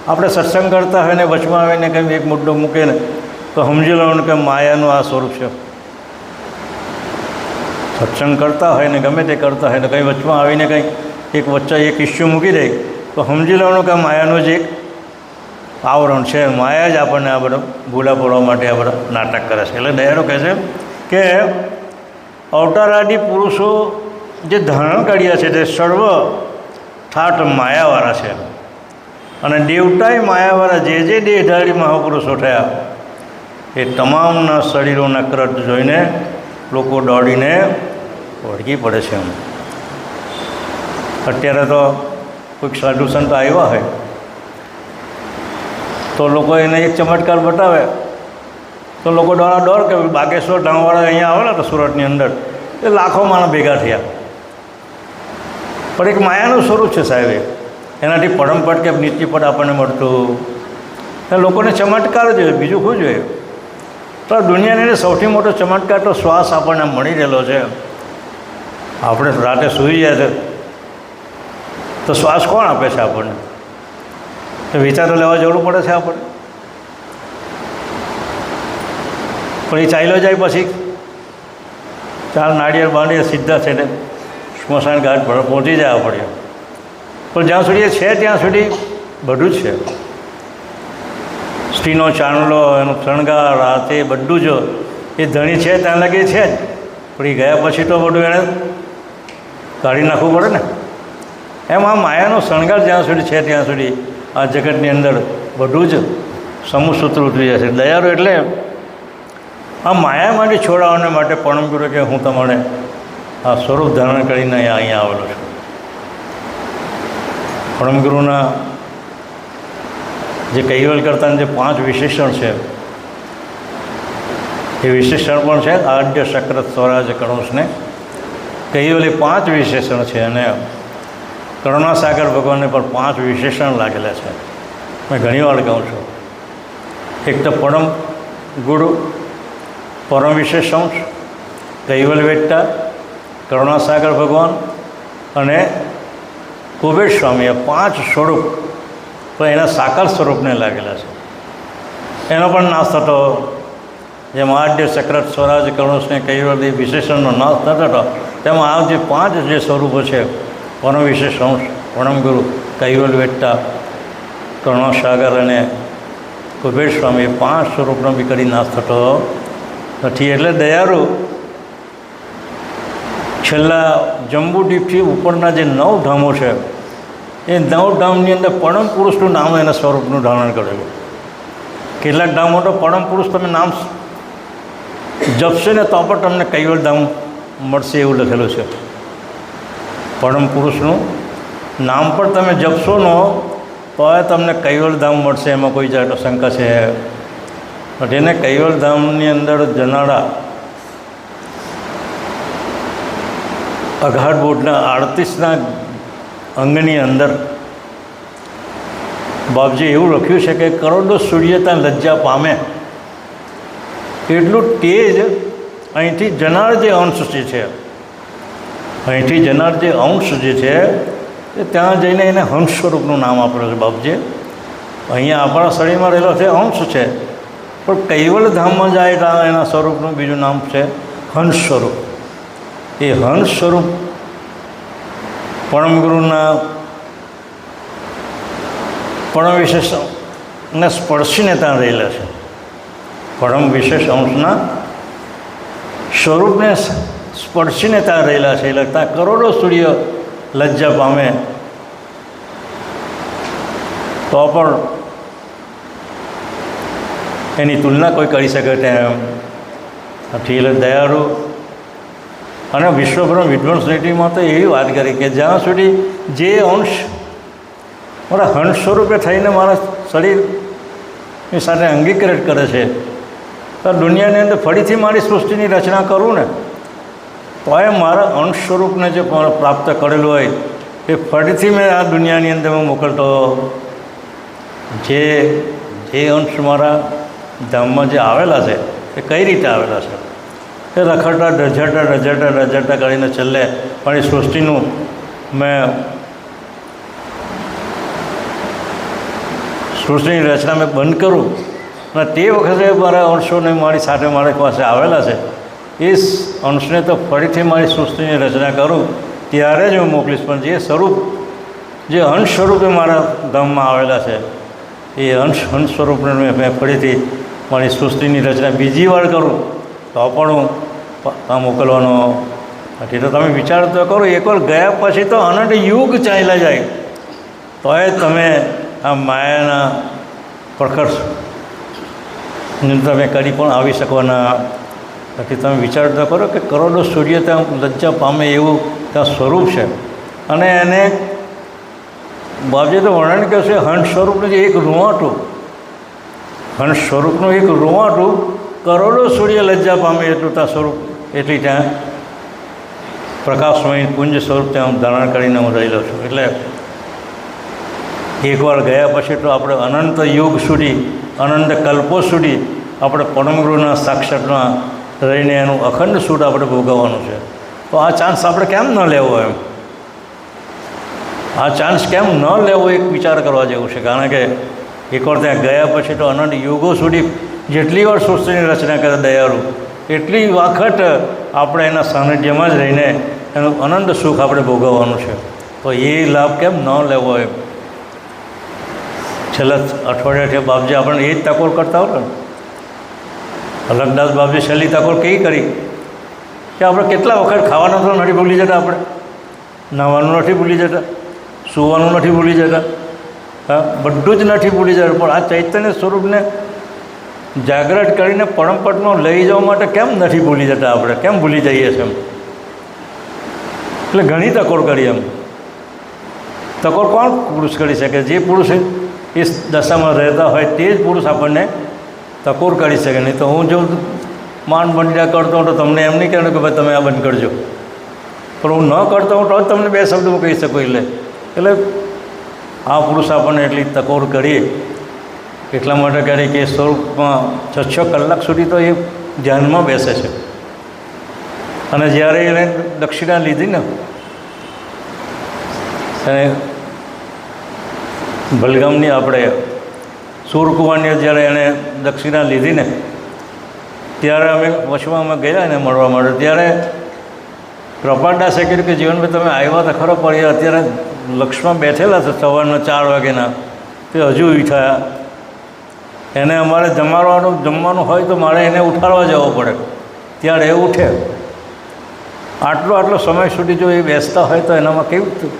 આપણે સત્સંગ કરતા હોય ને વચમાં આવીને કંઈ એક મુદ્દો મૂકે ને તો સમજી લેવાનું કે માયાનું આ સ્વરૂપ છે. સત્સંગ કરતા હોય ને ગમે તે કરતા હોય તો કંઈ વચમાં આવીને કંઈ એક વચ્ચે એક ઇસ્યુ મૂકી દે તો સમજી લેવાનું કે માયાનું જ એક આવરણ છે. માયા જ આપણને આ બધો ભૂલા પડવા માટે આ બધા નાટક કરે છે. એટલે દયાળુ કહે છે કે અવતારાદી પુરુષો જે ધારણ કર્યા છે તે સર્વ ઠાઠ માયાવાળા છે. અને દેવતાય માયાવાળા જે જે દેહધારી મહાપુરુષો થયા એ તમામના શરીરોના કૃત જોઈને લોકો દોડીને વળગી પડે છે. અત્યારે તો કોઈક સાધુ સંત આવ્યા હોય તો લોકો એને એક ચમત્કાર બતાવે તો લોકો દોડ કે બાગેશ્વર ધામવાળા અહીંયા આવે ને તો સુરતની અંદર એ લાખો માણસ ભેગા થયા. પણ એક માયાનું સ્વરૂપ છે સાહેબ, એનાથી પરમપદ કે નિત્યપદ આપણને મળતું. એ લોકોને ચમત્કાર જોઈએ, બીજું શું જોઈએ? તો દુનિયાની અંદર સૌથી મોટો ચમત્કાર તો શ્વાસ આપણને મળી રહેલો છે. આપણે રાતે સૂઈ જાય તો શ્વાસ કોણ આપે છે આપણને? તો વિચારો લેવા જરૂર પડે છે આપણને. પણ એ ચાલ્યો જાય પછી 4 નાળિયેર બાંધીએ સીધા છે ને સ્મશાન ઘાટ પર પહોંચી જાય આપણે. પણ જ્યાં સુધી એ છે ત્યાં સુધી બધું જ છે. સ્ત્રીનો ચાંદલો, એનો શણગાર, આ તે બધું જ એ ધણી છે ત્યાં લગી છે જ, પણ એ ગયા પછી તો બધું એણે કાઢી નાખવું પડે ને. એમ આ માયાનો શણગાર જ્યાં સુધી છે ત્યાં સુધી આ જગતની અંદર બધું જ સમૂહસૂત્ર ઉતરી જશે. દયાળુ એટલે આ માયામાંથી છોડાવવાને માટે પરમ ગુરુ કે હું તમારે આ સ્વરૂપ ધારણ કરીને અહીંયા આવેલો છું. પરમ ગુરુના જે કૈવલ કરતાના જે 5 વિશેષણ છે એ વિશેષણ પણ છે આદ્ય સક્રત સ્વરાજ કણુષને કૈવલ એ 5 વિશેષણ છે. અને કરુણાસાગર ભગવાનને પણ 5 વિશેષણ લાગેલા છે. મેં ઘણી વાર કહું છું, એક તો પરમ ગુરુ, પરમ વિશેષ અંશ, કૈવલ વેદતા, કરુણાસાગર ભગવાન અને કુબેર સ્વામી, એ 5 સ્વરૂપ પણ એના સાકાર સ્વરૂપને લાગેલા છે. એનો પણ નાશ થતો, જેમ આદ્ય સક્રત સ્વરાજ કરુણસને કૈવલ એ વિશેષણનો નાશ થતો હતો, તેમાં આ જે 5 જે સ્વરૂપો છે પરમ વિશેષ અંશ, પરમ ગુરુ, કૈવલ વેદતા, કરુણાસાગર અને કુબેર સ્વામી, 5 સ્વરૂપનો બી કદી નાશ થતો નથી. એટલે દયાળુ છેલ્લા જંબુદ્વીપથી ઉપરના જે 9 ધામો છે એ 9 ધામની અંદર પરમ પુરુષનું નામ એના સ્વરૂપનું ધારણ કરેલું. કેટલાક ધામો તો પરમ પુરુષ તમે નામ જપશે ને તો પણ તમને કૈવલ ધામ મળશે એવું લખેલું છે. પરમ પુરુષનું નામ પણ તમે જપશો ને તો તમને કૈવલ ધામ મળશે, એમાં કોઈ જાતનો શંકા છે. એને કૈવલ ધામની અંદર જનારા અઘાડ બોર્ડના 38ના અંગની અંદર બાપજી એવું લખ્યું છે કે કરોડો સૂર્ય ત્યાં લજ્જા પામે એટલું તેજ અહીંથી જનાર જે અંશ જે છે, અહીંથી જનાર જે અંશ જે છે એ ત્યાં જઈને એને હંસ સ્વરૂપનું નામ આપેલું છે. બાપજી અહીંયા આપણા શરીરમાં રહેલો છે અંશ છે, પણ કૈવલ ધામમાં જાય તો એના સ્વરૂપનું બીજું નામ છે હંસ સ્વરૂપ. એ હંસ સ્વરૂપ પરમ ગુરુના પરમ વિશેષને સ્પર્શીને ત્યાં રહેલા છે. પરમ વિશેષ અંશના સ્વરૂપને સ્પર્શીને ત્યાં રહેલા છે. એટલે ત્યાં કરોડો સૂર્ય લજ્જા પામે તો પણ એની તુલના કોઈ કરી શકે તેમ નથી. એટલે દયાળુ અને વિશ્વભર વિદ્વાન સોસાયટીમાં તો એવી વાત કરી કે જ્યાં સુધી જે અંશ મારા હંસ સ્વરૂપે થઈને મારા શરીરની સાથે અંગીકૃત કરે છે, તો દુનિયાની અંદર ફરીથી મારી સૃષ્ટિની રચના કરું ને તો એ મારા અંશ સ્વરૂપને જે પ્રાપ્ત કરેલું હોય એ ફરીથી મેં આ દુનિયાની અંદર હું મોકલતો. જે અંશ મારા ધામમાં જે આવેલા છે એ કઈ રીતે આવેલા છે, એ રખડતા રઝળતા કરીને છેલ્લે મારી સૃષ્ટિનું મેં સૃષ્ટિની રચના મેં બંધ કરું અને તે વખતે મારા અંશોને મારી સાથે મારી પાસે આવેલા છે એ અંશને તો ફરીથી મારી સૃષ્ટિની રચના કરું ત્યારે જ હું મોકલીશ. પણ જે સ્વરૂપ જે અંશ સ્વરૂપે મારા ધામમાં આવેલા છે એ હંસ સ્વરૂપને મેં ફરીથી મારી સૃષ્ટિની રચના બીજી વાર કરું તો પણ હું આ મોકલવાનો નથી. તો તમે વિચાર તો કરો, એકવાર ગયા પછી તો અનંત યુગ ચાલ્યા જાય તો એ તમે આ માયાના પ્રખર તમે કરી પણ આવી શકવાના નથી. તમે વિચાર તો કરો કે કરોડો સૂર્ય ત્યાં લજ્જા પામે એવું ત્યાં સ્વરૂપ છે. અને એને બાપજીએ તો વર્ણન કર્યું છે હંસ સ્વરૂપનું જે એક રૂવાટું, હંસ સ્વરૂપનું એક રૂવાટું કરોડો સૂર્ય લજ્જા પામે એટલું ત્યાં સ્વરૂપ, એટલી ત્યાં પ્રકાશમય પુંજ સ્વરૂપ ત્યાં ધારણ કરીને હું રહેલો છું. એટલે એકવાર ગયા પછી તો આપણે અનંત યુગ સુધી, અનંત કલ્પો સુધી આપણે પરમગુરુના સાક્ષાતમાં રહીને એનું અખંડ સુખ આપણે ભોગવવાનું છે. તો આ ચાન્સ આપણે કેમ ન લેવો? એમ આ ચાન્સ કેમ ન લેવો એક વિચાર કરવા જેવું છે. કારણ કે એકવાર ત્યાં ગયા પછી તો અનંત યુગો સુધી જેટલી વાર સૃષ્ટિની રચના કરે દયાળુ એટલી વખત આપણે એના સાનિધ્યમાં જ રહીને એનું અનંત સુખ આપણે ભોગવવાનું છે. તો એ લાભ કેમ ન લેવો? એમ છેલ્લા અઠવાડિયાથી બાપજી આપણને એ જ ટકોર કરતા હોય ને. અલકદાસ બાપજી છેલ્લી તકોર કેવી કરી કે આપણે કેટલા વખત ખાવાનું તો નથી ભૂલી જતા, આપણે નહાવાનું નથી ભૂલી જતા, સૂવાનું નથી ભૂલી જતા, હા બધું જ નથી ભૂલી જતા. પણ આ ચૈતન્ય સ્વરૂપને જાગૃત કરીને પરમપદમાં લઈ જવા માટે કેમ નથી ભૂલી જતા, આપણે કેમ ભૂલી જઈએ છીએ એમ. એટલે ઘણી તકોર કરી એમ. તકોર કોણ પુરુષ કરી શકે? જે પુરુષ એ દશામાં રહેતા હોય તે જ પુરુષ આપણને તકોર કરી શકે. નહીં તો હું જો માંડ બંડિયા કરતો હોઉં તો તમને એમ નહીં કહેવાનું કે ભાઈ તમે આ બંધ કરજો, પણ હું ન કરતો હોઉં તો જ તમને બે શબ્દ હું કહી શકું. એટલે આ પુરુષ આપણને એટલી તકોર કરીએ એટલા માટે કરી કે સ્વરૂપમાં 6 કલાક સુધી તો એ ધ્યાનમાં બેસે છે. અને જ્યારે એને દક્ષિણા લીધી ને, અને બલગામની આપણે સૂરકુવાની જ્યારે એણે દક્ષિણા લીધી ને, ત્યારે અમે વચમાં અમે ગયા ને મળવા માટે, ત્યારે કૃપાદાસે કીધું કે જીવનભાઈ તમે આવ્યા તો ખરો, પણ એ અત્યારે લક્ષમાં બેઠેલા છે સવારના 4 વાગ્યાના, તે હજુ ઉઠાયા. એને અમારે જમવાનું હોય તો મારે એને ઉઠાડવા જવો પડે, ત્યારે એ ઉઠે. આટલો સમય સુધી જો એ બેસતા હોય તો એનામાં કેવી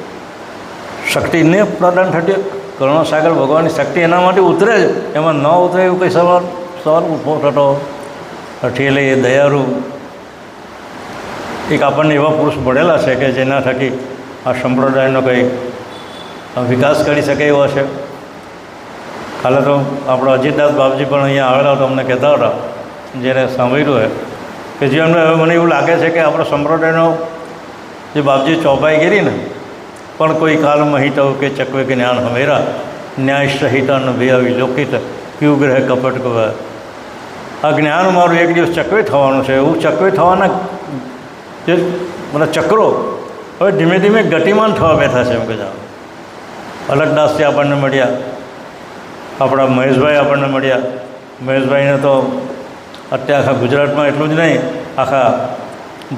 શક્તિને પ્રદાન થતી. કરુણાસાગર ભગવાનની શક્તિ એના માટે ઉતરે જ, એમાં ન ઉતરે એવું કંઈ સવાલ ઊભો થતો નથી. એટલે એ દયાળુ એક આપણને એવા પુરુષ મળેલા છે કે જેના થકી આ સંપ્રદાયનો કંઈ વિકાસ કરી શકે એવો છે. કાલે તો આપણો અજીતદાસ બાપજી પણ અહીંયા આવેલા તો અમને કહેતા હતા, જેને સાંભળ્યું હોય કે જીવન હવે મને એવું લાગે છે કે આપણો સંપ્રદાયનો જે બાપજી ચોપાઈ ગયેલી ને, પણ કોઈ કાલ મહિતો કે ચકવે કે જ્ઞાન હમેરા ન્યાય સહિતાનો ભેયાવી લોકિત ક્યુ ગ્રહ કપટ કવા. આ જ્ઞાન મારું એક દિવસ ચકવે થવાનું છે. એવું ચકવે થવાના જે બધા ચક્રો હવે ધીમે ધીમે ગતિમાન થવા બેઠા છે. એમ કે જાઓ અલકદાસથી આપણને મળ્યા, આપણા મહેશભાઈ આપણને મળ્યા. મહેશભાઈને તો અત્યારે આખા ગુજરાતમાં એટલું જ નહીં, આખા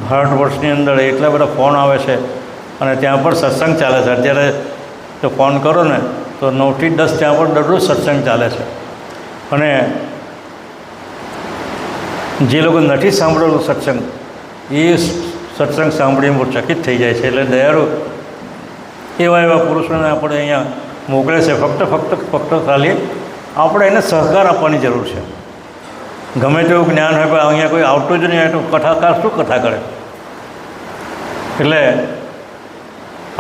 ભારત વર્ષની અંદર એટલા બધા ફોન આવે છે, અને ત્યાં પણ સત્સંગ ચાલે છે. અત્યારે જો ફોન કરો ને તો 9 થી 10 ત્યાં પણ દરરોજ સત્સંગ ચાલે છે. અને જે લોકો નથી સાંભળેલું સત્સંગ, એ સત્સંગ સાંભળીને બહુ ચકિત થઈ જાય છે. એટલે દયાળુ એવા પુરુષોને આપણે અહીંયા મોકલે છે. ફક્ત ખાલી આપણે એને સહકાર આપવાની જરૂર છે. ગમે તેવું જ્ઞાન હોય, પણ અહીંયા કોઈ આવતું જ નહીં હોય તો કથાકાર શું કથા કરે? એટલે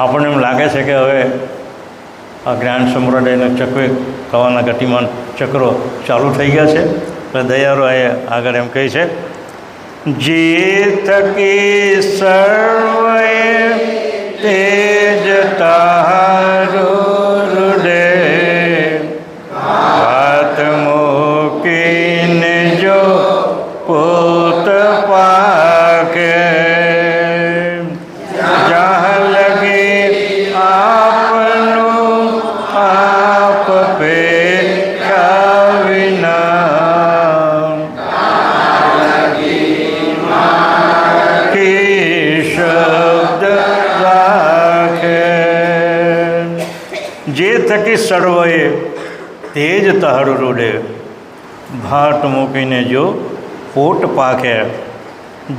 આપણને એમ લાગે છે કે હવે આ જ્ઞાન સંપ્રદાયને ચક્વે થવાના ગતિમાન ચક્રો ચાલુ થઈ ગયા છે. એટલે દયાળુ આગળ એમ કહે છે, જે થકી સર્વે તેજ તારું હૃદય વાત મૂકીને જો પોત પાકે જहाँ लगे आपનું આપ પે વિના શબ્દ રાખે. જે થકી સર્વએ તેજ તારું રૂડે ભાટ મૂકીને જો પોટ પાકે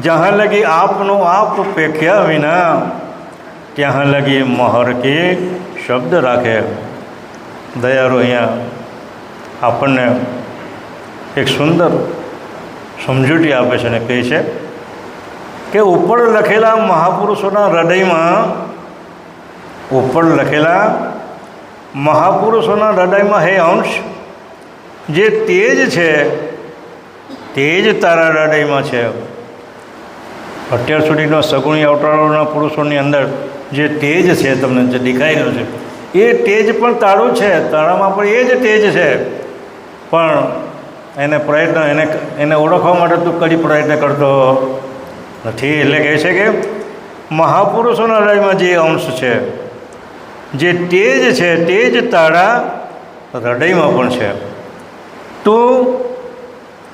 જहाँ લગી આપનું આપ પેખ્યા વિના ત્યાં લગી મહર કે શબ્દ રાખે. દયાળુ અહીંયા આપણને એક સુંદર સમજૂતી આપે છે અને કહે છે કે ઉપર લખેલા મહાપુરુષોના હૃદયમાં હે અંશ, જે તેજ છે તે જ તારા હૃદયમાં છે. અત્યાર સુધીનો સગુણી અવતારોના પુરુષોની અંદર જે તેજ છે તમને જે દેખાઈ રહ્યું છે, એ તેજ પણ તારું છે, તારામાં પણ એ જ તેજ છે. પણ એને ઓળખવા માટે તું કદી પ્રયત્ન કરતો નથી. એટલે કહે છે કે મહાપુરુષોના હૃદયમાં જે અંશ છે, જે તેજ છે, તે જ તારા હૃદયમાં પણ છે. તું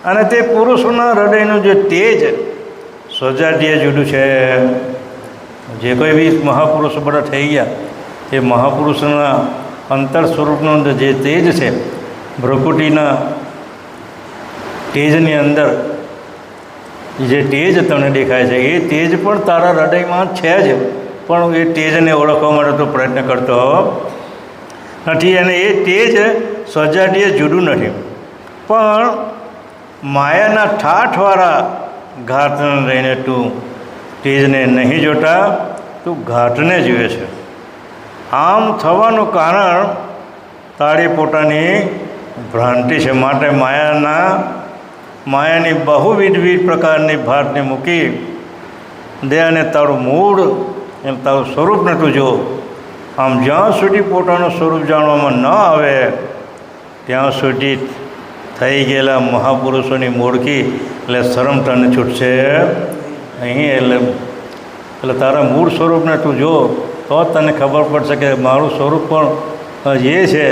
અને તે પુરુષોના હૃદયનું જે તેજ સ્વજાતીય જુદું છે. જે કોઈ બી મહાપુરુષો બધા થઈ ગયા, એ મહાપુરુષોના અંતર સ્વરૂપનું જે તેજ છે, ભ્રુકુટીના તેજની અંદર જે તેજ તને દેખાય છે એ તેજ પણ તારા હૃદયમાં છે જ, પણ એ તેજને ઓળખવા માટે તો પ્રયત્ન કરતો નથી. અને એ તેજ સજાતીય જુદું નથી, પણ માયાના ઠાઠવાળા ઘાટને લઈને તું તેજને નહીં જોતા, તું ઘાટને જુએ છે. આમ થવાનું કારણ તારી પોતાની ભ્રાંતિ છે. માટે માયાની બહુવિધ પ્રકારની ભાતને મૂકી દે અને તારું મૂળ એમ તારું સ્વરૂપને તું જો. આમ જ્યાં સુધી પોતાનું સ્વરૂપ જાણવામાં ન આવે ત્યાં સુધી થઈ ગયેલા મહાપુરુષોની મૂળકી એટલે શરમ તને છૂટશે અહીં. એટલે તારા મૂળ સ્વરૂપને તું જો, તો જ તને ખબર પડશે કે મારું સ્વરૂપ પણ એ છે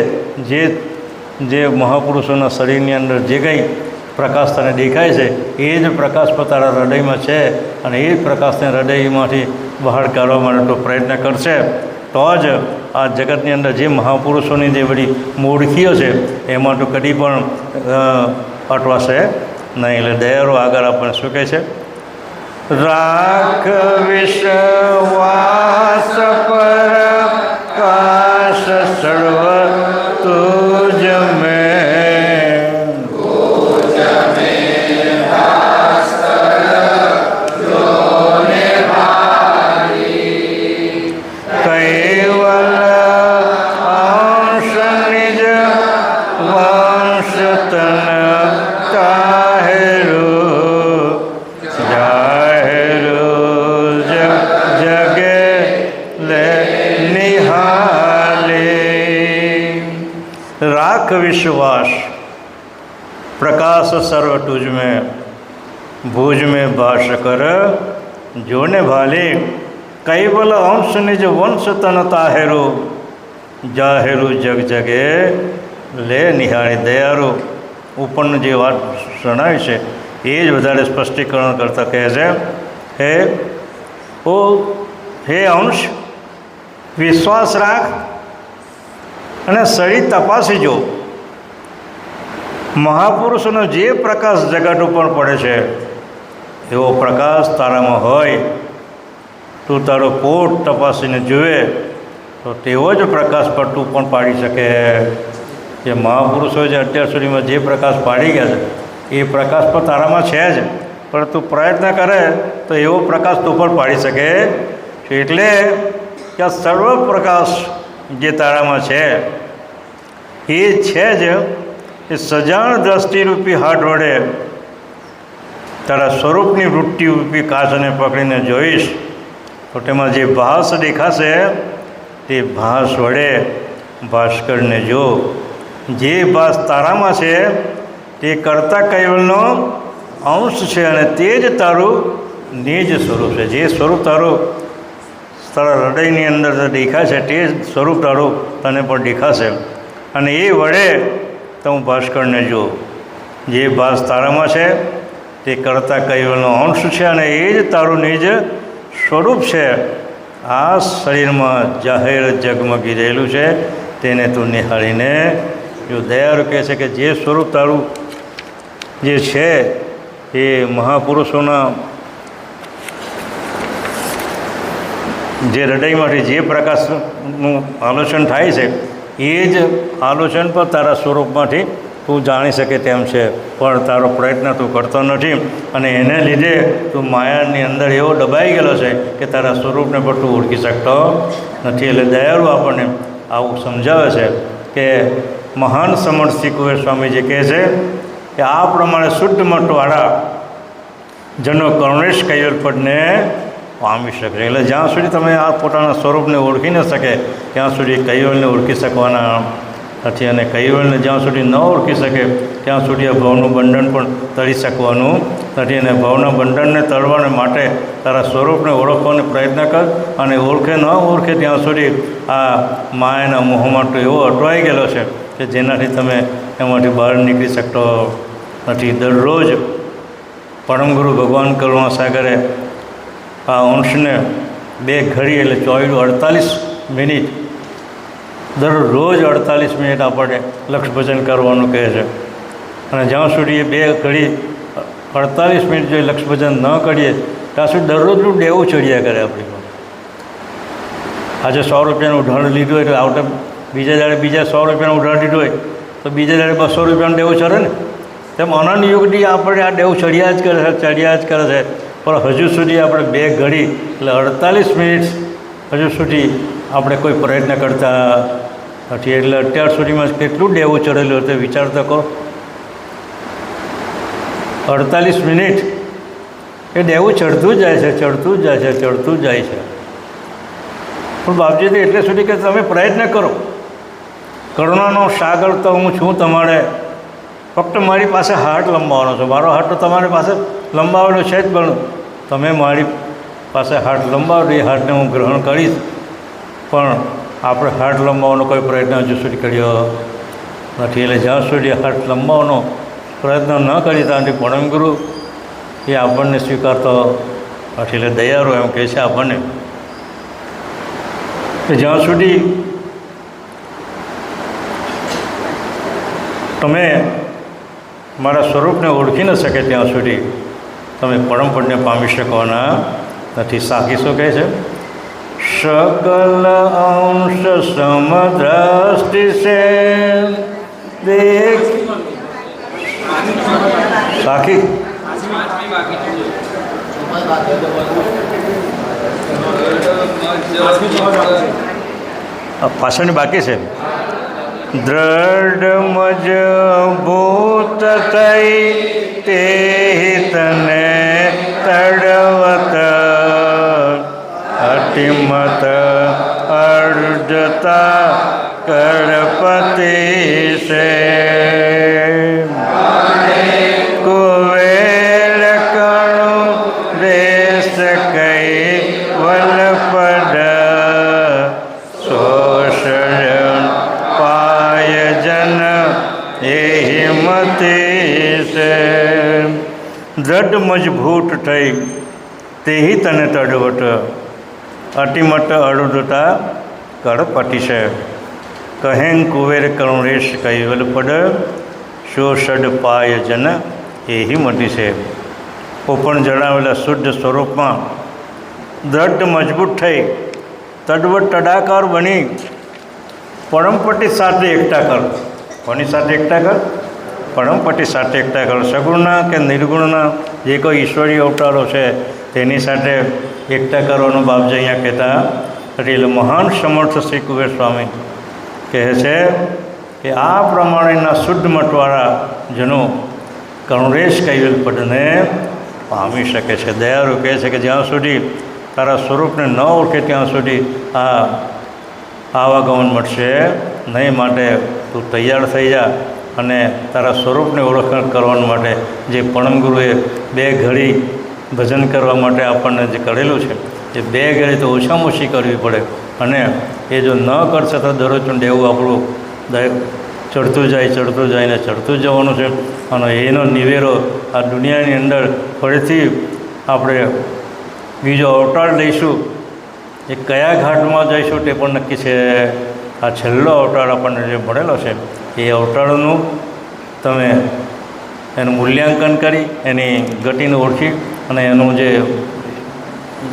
જે મહાપુરુષોના શરીરની અંદર જે કંઈ પ્રકાશ તને દેખાય છે એ જ પ્રકાશ પણ તારા હૃદયમાં છે, અને એ પ્રકાશને હૃદયમાંથી બહાર કાઢવા માટે તો પ્રયત્ન કરશે તો જ આ જગતની અંદર જે મહાપુરુષોની જે બધી મૂળખીઓ છે એમાં તો કદી પણ અટવાશે નહીં. એટલે દયાળુ આગળ આપણને શું કહે છે? રાખ વિશ્વાસ પર કાશ સર્વ તુજ મેં, કૈવલ અંશ નિજ વંશ તન તાહેરુ राख विश्वास प्रकाश सर्व तुझ में भुज में बास कर जोने भाले कैवल अंश निज वंश तन ताहेरु जाहेरु जग जगे ले निहाળી. દયાળુ ઉપરનું જે વાત જણાવી છે એ જ વધારે સ્પષ્ટીકરણ કરતા કહે છે, હે અંશ વિશ્વાસ રાખ અને સળી તપાસી જો. મહાપુરુષોનો જે પ્રકાશ જગત ઉપર પડે છે એવો પ્રકાશ તારામાં હોય, તું તારો પોટ તપાસીને જુએ તો તેવો જ પ્રકાશ પર તું પણ પાડી શકે. જે મહાપુરુષો જે અત્યાર સુધીમાં જે પ્રકાશ પાડી ગયા છે એ પ્રકાશ પણ તારામાં છે જ, પણ તું પ્રયત્ન કરે તો એવો પ્રકાશ તું પણ પાડી શકે. એટલે કે આ સર્વ પ્રકાશ જે તારામાં છે એ છે જ એ સજાણ દ્રષ્ટિરૂપી હાથ વડે તારા સ્વરૂપની વૃત્તિરૂપી કાચને પકડીને જોઈશ તો તેમાં જે ભાસ દેખાશે તે ભાસ વડે ભાસ્કરને જો. જે ભાસ તારામાં છે તે કરતા કૈવલનો અંશ છે અને તે જ તારું નિજ સ્વરૂપ છે. જે સ્વરૂપ તારું તારા હૃદયની અંદર દેખાય છે તે સ્વરૂપ તારું તને પણ દેખાશે. અને એ વડે તો હું ભાસ્કરને જો. જે ભાસ તારામાં છે તે કરતા કૈવલનો અંશ છે અને એ જ તારું નિજ સ્વરૂપ છે. આ શરીરમાં જાહેર જગમગી રહેલું છે તેને તું નિહાળીને જો. દયાળુ કહે છે કે જે સ્વરૂપ તારું જે છે એ મહાપુરુષોના જે હૃદયમાંથી જે પ્રકાશનું આલોચન થાય છે એ જ આલોચન પણ તારા સ્વરૂપમાંથી તું જાણી શકે તેમ છે, પણ તારો પ્રયત્ન તું કરતો નથી અને એને લીધે તું માયાની અંદર એવો દબાઈ ગયેલો છે કે તારા સ્વરૂપને પણ તું ઓળખી શકતો નથી. એટલે દયાળુ આપણને આવું સમજાવે છે કે મહાન સમર્થ શ્રી કુબેર સ્વામીજી કહે છે કે આ પ્રમાણે શુદ્ધ મતવાળા જનો કરુણેશ કૈવલ પદને પામી શકે. એટલે જ્યાં સુધી તમે આ પોતાના સ્વરૂપને ઓળખી ન શકે ત્યાં સુધી કૈવલને ઓળખી શકવાના નથી, અને કૈવલને જ્યાં સુધી ન ઓળખી શકે ત્યાં સુધી આ ભવનું બંધન પણ તળી શકવાનું નથી. અને ભવના બંધનને તળવાને માટે તારા સ્વરૂપને ઓળખવાનો પ્રયત્ન કર, અને ઓળખે ન ઓળખે ત્યાં સુધી આ માયાના મોહમાં તો એવો અટવાઈ ગયેલો છે કે જેનાથી તમે એમાંથી બહાર નીકળી શકતો નથી. દરરોજ પરમગુરુ ભગવાન કરુણાસાગરે આ અંશને 2 ઘડી એટલે 48 મિનિટ દરરોજ 48 મિનિટ આપણે લક્ષ ભજન કરવાનું કહે છે. અને જ્યાં સુધી એ 2 ઘડી 48 મિનિટ જો લક્ષ ભજન ન કરીએ ત્યાં સુધી દરરોજનું ડેવું ચડ્યા કરે આપણી પર. આજે 100 રૂપિયાનું ઉધાર લીધું હોય તો આવતા બીજા દાડે બીજા 100 રૂપિયાનું ઉધાર લીધું હોય તો બીજા દાડે 200 રૂપિયાનું ડેવું ચડે ને. તેમ અનંત યુગથી આપણે આ ડેવું ચડ્યા જ કરે છે, ચડ્યા જ કરે છે. પણ હજુ સુધી આપણે 2 ઘડી એટલે 48 મિનિટ હજુ સુધી આપણે કોઈ પ્રયત્ન કરતા નથી. એટલે અત્યાર સુધીમાં કેટલું ડેવું ચડેલું તે વિચાર તો કરો. 48 મિનિટ એ ડેવું ચડતું જ જાય છે, ચડતું જ જાય છે, ચડતું જ જાય છે. પણ બાપજીથી એટલે સુધી કે તમે પ્રયત્ન કરો. કરુણાનો સાગર તો હું છું તમારે, ફક્ત મારી પાસે હાથ લંબાવવાનો છે. મારો હાથ તો તમારી પાસે લંબાવેલો છે જ, પણ તમે મારી પાસે હાથ લંબાવો એ હાથને હું ગ્રહણ કરીશ. પણ આપણે હાથ લંબાવવાનો કોઈ પ્રયત્ન હજુ સુધી કર્યો નથી. એટલે જ્યાં સુધી હાથ લંબાવવાનો પ્રયત્ન ન કરી ત્યાંથી પરમગુરુ એ આપણને સ્વીકારતો નથી. એટલે દયાળુ એમ કહે છે આપણને કે જ્યાં સુધી તમે મારા સ્વરૂપને ઓળખી ન શકે ત્યાં સુધી તમે પરમપદને પામી શકવાના નથી. સાખી શું કહે છે? सकल अंश समदृष्टि से देख साखी પાછળની બાકી છે. દ્રઢ મજબૂત થઈ તે તને તડવત અતિમત અર્જતા કરપતિ છે કુવેર કણું દેશ કઈ વલપડ શોષણ પાયજન એ હિમતી છે. દ્રઢ મજબૂત થઈ તેહી તને તડવટ અતિમત અરુદતા કળપતિ છે. કહેન કુવેર કરુણેશ કૈવલ પડ શોષડ પાય જન એહી મટી છે. પણ જણાવેલા શુદ્ધ સ્વરૂપમાં દ્રઢ મજબૂત થઈ તડવટ તડાકાર બની પરમપતિ સાથે એકતા કર. કોની સાથે એકતા કર? પરમપતિ સાથે એકતા કર. સગુણના કે નિર્ગુણના જે કોઈ ઈશ્વરીય અવતારો છે તેની સાથે એકતા કરવાનું બાપજી અહીંયા કહેતા. એટલે મહાન સમર્થ શ્રી કુબેર સ્વામી કહે છે કે આ પ્રમાણેના શુદ્ધ મતવાળા જનો કરુણેશ કૈવલ પદને પામી શકે છે. દયાળુ કહે છે કે જ્યાં સુધી તારા સ્વરૂપને ન ઓળખે ત્યાં સુધી આ આવાગમન મળશે નહીં. માટે તું તૈયાર થઈ જા અને તારા સ્વરૂપને ઓળખાણ કરવા માટે જે પરમગુરુએ 2 ઘડી ભજન કરવા માટે આપણને જે કરેલું છે એ 2 ઘડી તો ઓછામાં ઓછી કરવી પડે. અને એ જો ન કરશે તો દરરોજનું દેવું આપણું ચડતું જાય ને ચડતું જવાનું છે. અને એનો નિવેરો આ દુનિયાની અંદર ફરીથી આપણે બીજો અવતાર લઈશું. એ કયા ઘાટમાં જઈશું તે પણ નક્કી છે. આ છેલ્લો અવતાર આપણને જે મળેલો છે એ અવતારનું તમે એનું મૂલ્યાંકન કરી એની ગતિને ઓળખી અને એનું જે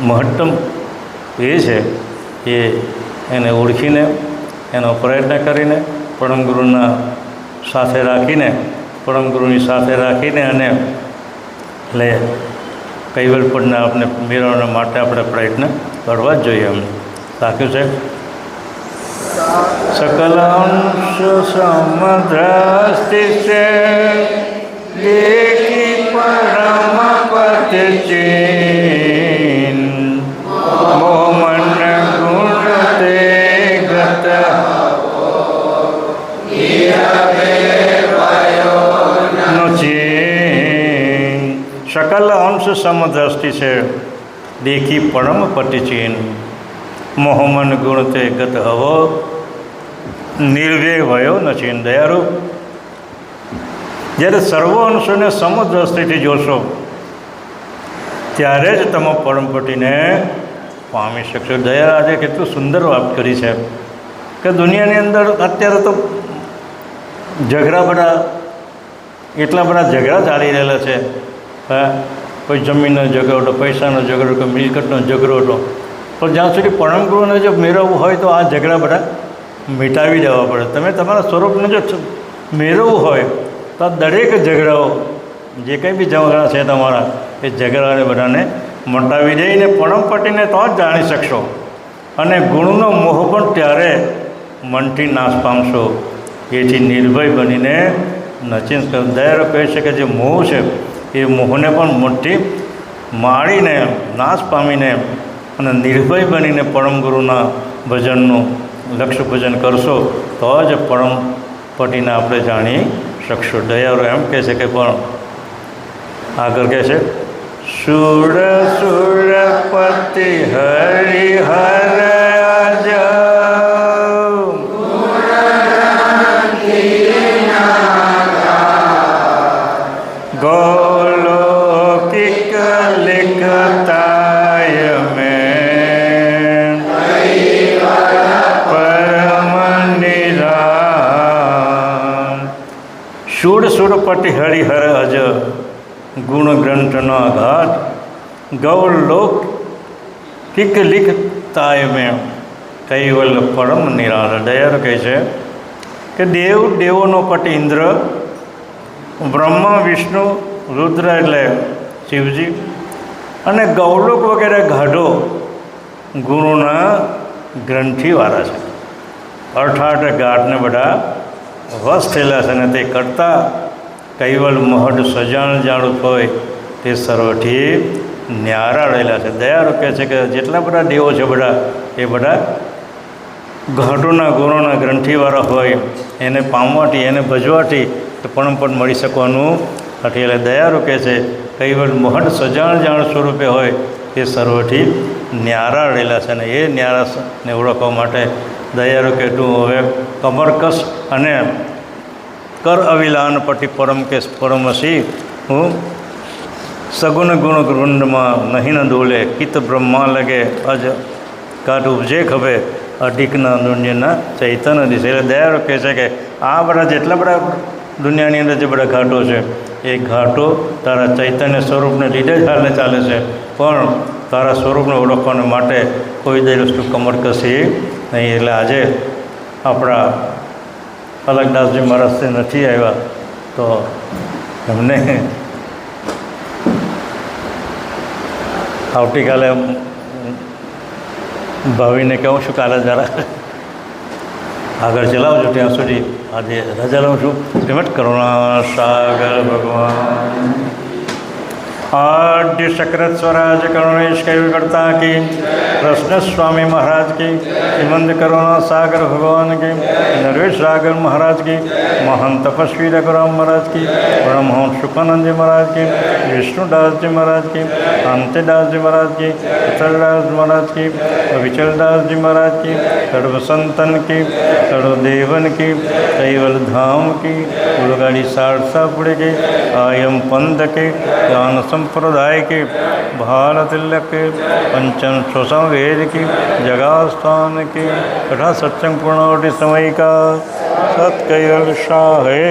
મહત્તમ એ છે એને ઓળખીને એનો પ્રયત્ન કરીને પરમગુરુના સાથે રાખીને પરમગુરુની સાથે રાખીને અને એટલે કૈવલ્યપદના આપણે મેળવવા માટે આપણે પ્રયત્ન કરવા જ જોઈએ. અમને રાખ્યું છે सकल अंश समद्रष्टि से देखी परम पद चीन मोमन गुण ते गत चीन. सकल अंश समद्रष्टि से देखी परम पति चीन મોહમન ગુણ તે ગત હવો નિર્વ્યય ભયો નથી. દયાળુ જ્યારે સર્વ અંશોને સમદ્રષ્ટિથી જોશો ત્યારે જ તમે પરમપતિને પામી શકશો. દયા આજે કેટલું સુંદર વાત કરી છે કે દુનિયાની અંદર અત્યારે તો ઝઘડા એટલા બધા ઝઘડા ચાલી રહેલા છે હા, કોઈ જમીનનો ઝઘડો હતો, પૈસાનો ઝઘડો, કોઈ મિલકતનો ઝઘડો હતો. પણ જ્યાં સુધી પરમ ગુરુને જો મેળવવું હોય તો આ ઝઘડા બધા મિટાવી દેવા પડે. તમે તમારા સ્વરૂપને જો મેળવવું હોય તો આ દરેક ઝઘડાઓ જે કંઈ બી ઝઘડા છે તમારા એ ઝઘડાને બધાને મટાવી દઈને પરમપતિને તો જ જાણી શકશો. અને ગુણનો મોહ પણ ત્યારે મનથી નાશ પામશો. એથી નિર્ભય બનીને નચિંત કરો. દયાળુ કહે છે કે જે મોહ છે એ મોહને પણ મોટી માળીને નાશ પામીને અને નિર્ભય બનીને પરમ ગુરુના ભજનનું લક્ષ્ય ભજન કરશો તો જ પરમ પતિને આપણે જાણી શકશો. દયાળુ એમ કહે છે કે પણ આગળ કહે છે સુર સુરપતિ હરિહર અજ ગૌલોકિક લિખતાય મેં પરમ નિરાન. સુર સુરપતિ હરિહર અજ ગુણ ગ્રંથનો આઘાત ગૌલોક કિક લિખતાય મેં કૈવલ પરમ નિરાળ. દયાળુ કહે છે કે દેવોનો પતિ ઇન્દ્ર, બ્રહ્મા, વિષ્ણુ, રુદ્ર એટલે શિવજી અને ગૌલોક વગેરે ગાઢો ગુરુના ગ્રંથિવાળા છે. અર્થાત ગાઢને બધા વશ થયેલા છે અને તે કરતાં કૈવલ મહદ સજાણ જાણું હોય તે સર્વથી ન્યારા રહેલા છે. દયાળુ કહે છે કે જેટલા બધા દેવો છે બધા એ બધા ઘાટોના ગુણોના ગ્રંથિવાળા હોય. એને પામવાથી, એને ભજવાથી પરમપદ મળી શકવાનું નથી. એટલે દયાળુ કહે છે કૈવલ મહદ સજાણ જાણ સ્વરૂપે હોય તે સર્વથી ન્યારા રહેલા છે. અને એ ન્યારાને ઓળખવા માટે દયાળુ કે તું હવે કમરકસ અને કર અવિલાન પતિ પરમ કે પરમસી હું સગુણ ગુણ વૃંદમાં નહીં ન ડોલે કિત બ્રહ્મા લગે અજ કાટ ઉપજે ખભે અધિકના દુનિયાના ચૈતન્ય દિશે. એટલે દયાળુ કહે છે કે આ બધા જેટલા બધા દુનિયાની અંદર જે બધા ઘાટો છે એ ઘાટો તારા ચૈતન્ય સ્વરૂપને લીધે જ હાલને ચાલે છે. પણ તારા સ્વરૂપને ઓળખવાને માટે કોઈ દે વસ્તુ કમરકસી નહીં. એટલે આજે આપણા અલગદાસજી મહારાજથી નથી આવ્યા તો એમને આવતીકાલે ભાવિને કહું છું કાલે જરા આગળ ચલાવજો. ત્યાં સુધી આજે રજા લઉં છું. શ્રીમદ કરુણા સાગર ભગવાન आद्य सकृत स्वराज करुणेश कैव करता की कृष्ण स्वामी महाराज की हिमंत करुणा सागर भगवान की नरेश सागर महाराज की महान तपस्वी रघुराम महाराज की परमहंस सुखानंद जी महाराज की विष्णुदास जी महाराज की कांतिदास जी महाराज की विठलदास महाराज की विचलदास जी महाराज की सर्व संतन की सर्वदेवन की कैवल धाम की गुरुगाड़ी सारसापुर के आयम पंथ के ज्ञान संप्रदाय के भारत तिलक के पंचम स्वसम वेद की जगास्थान की तथा सत्संग पूर्णावधि समय का सत्कैवल शाह है।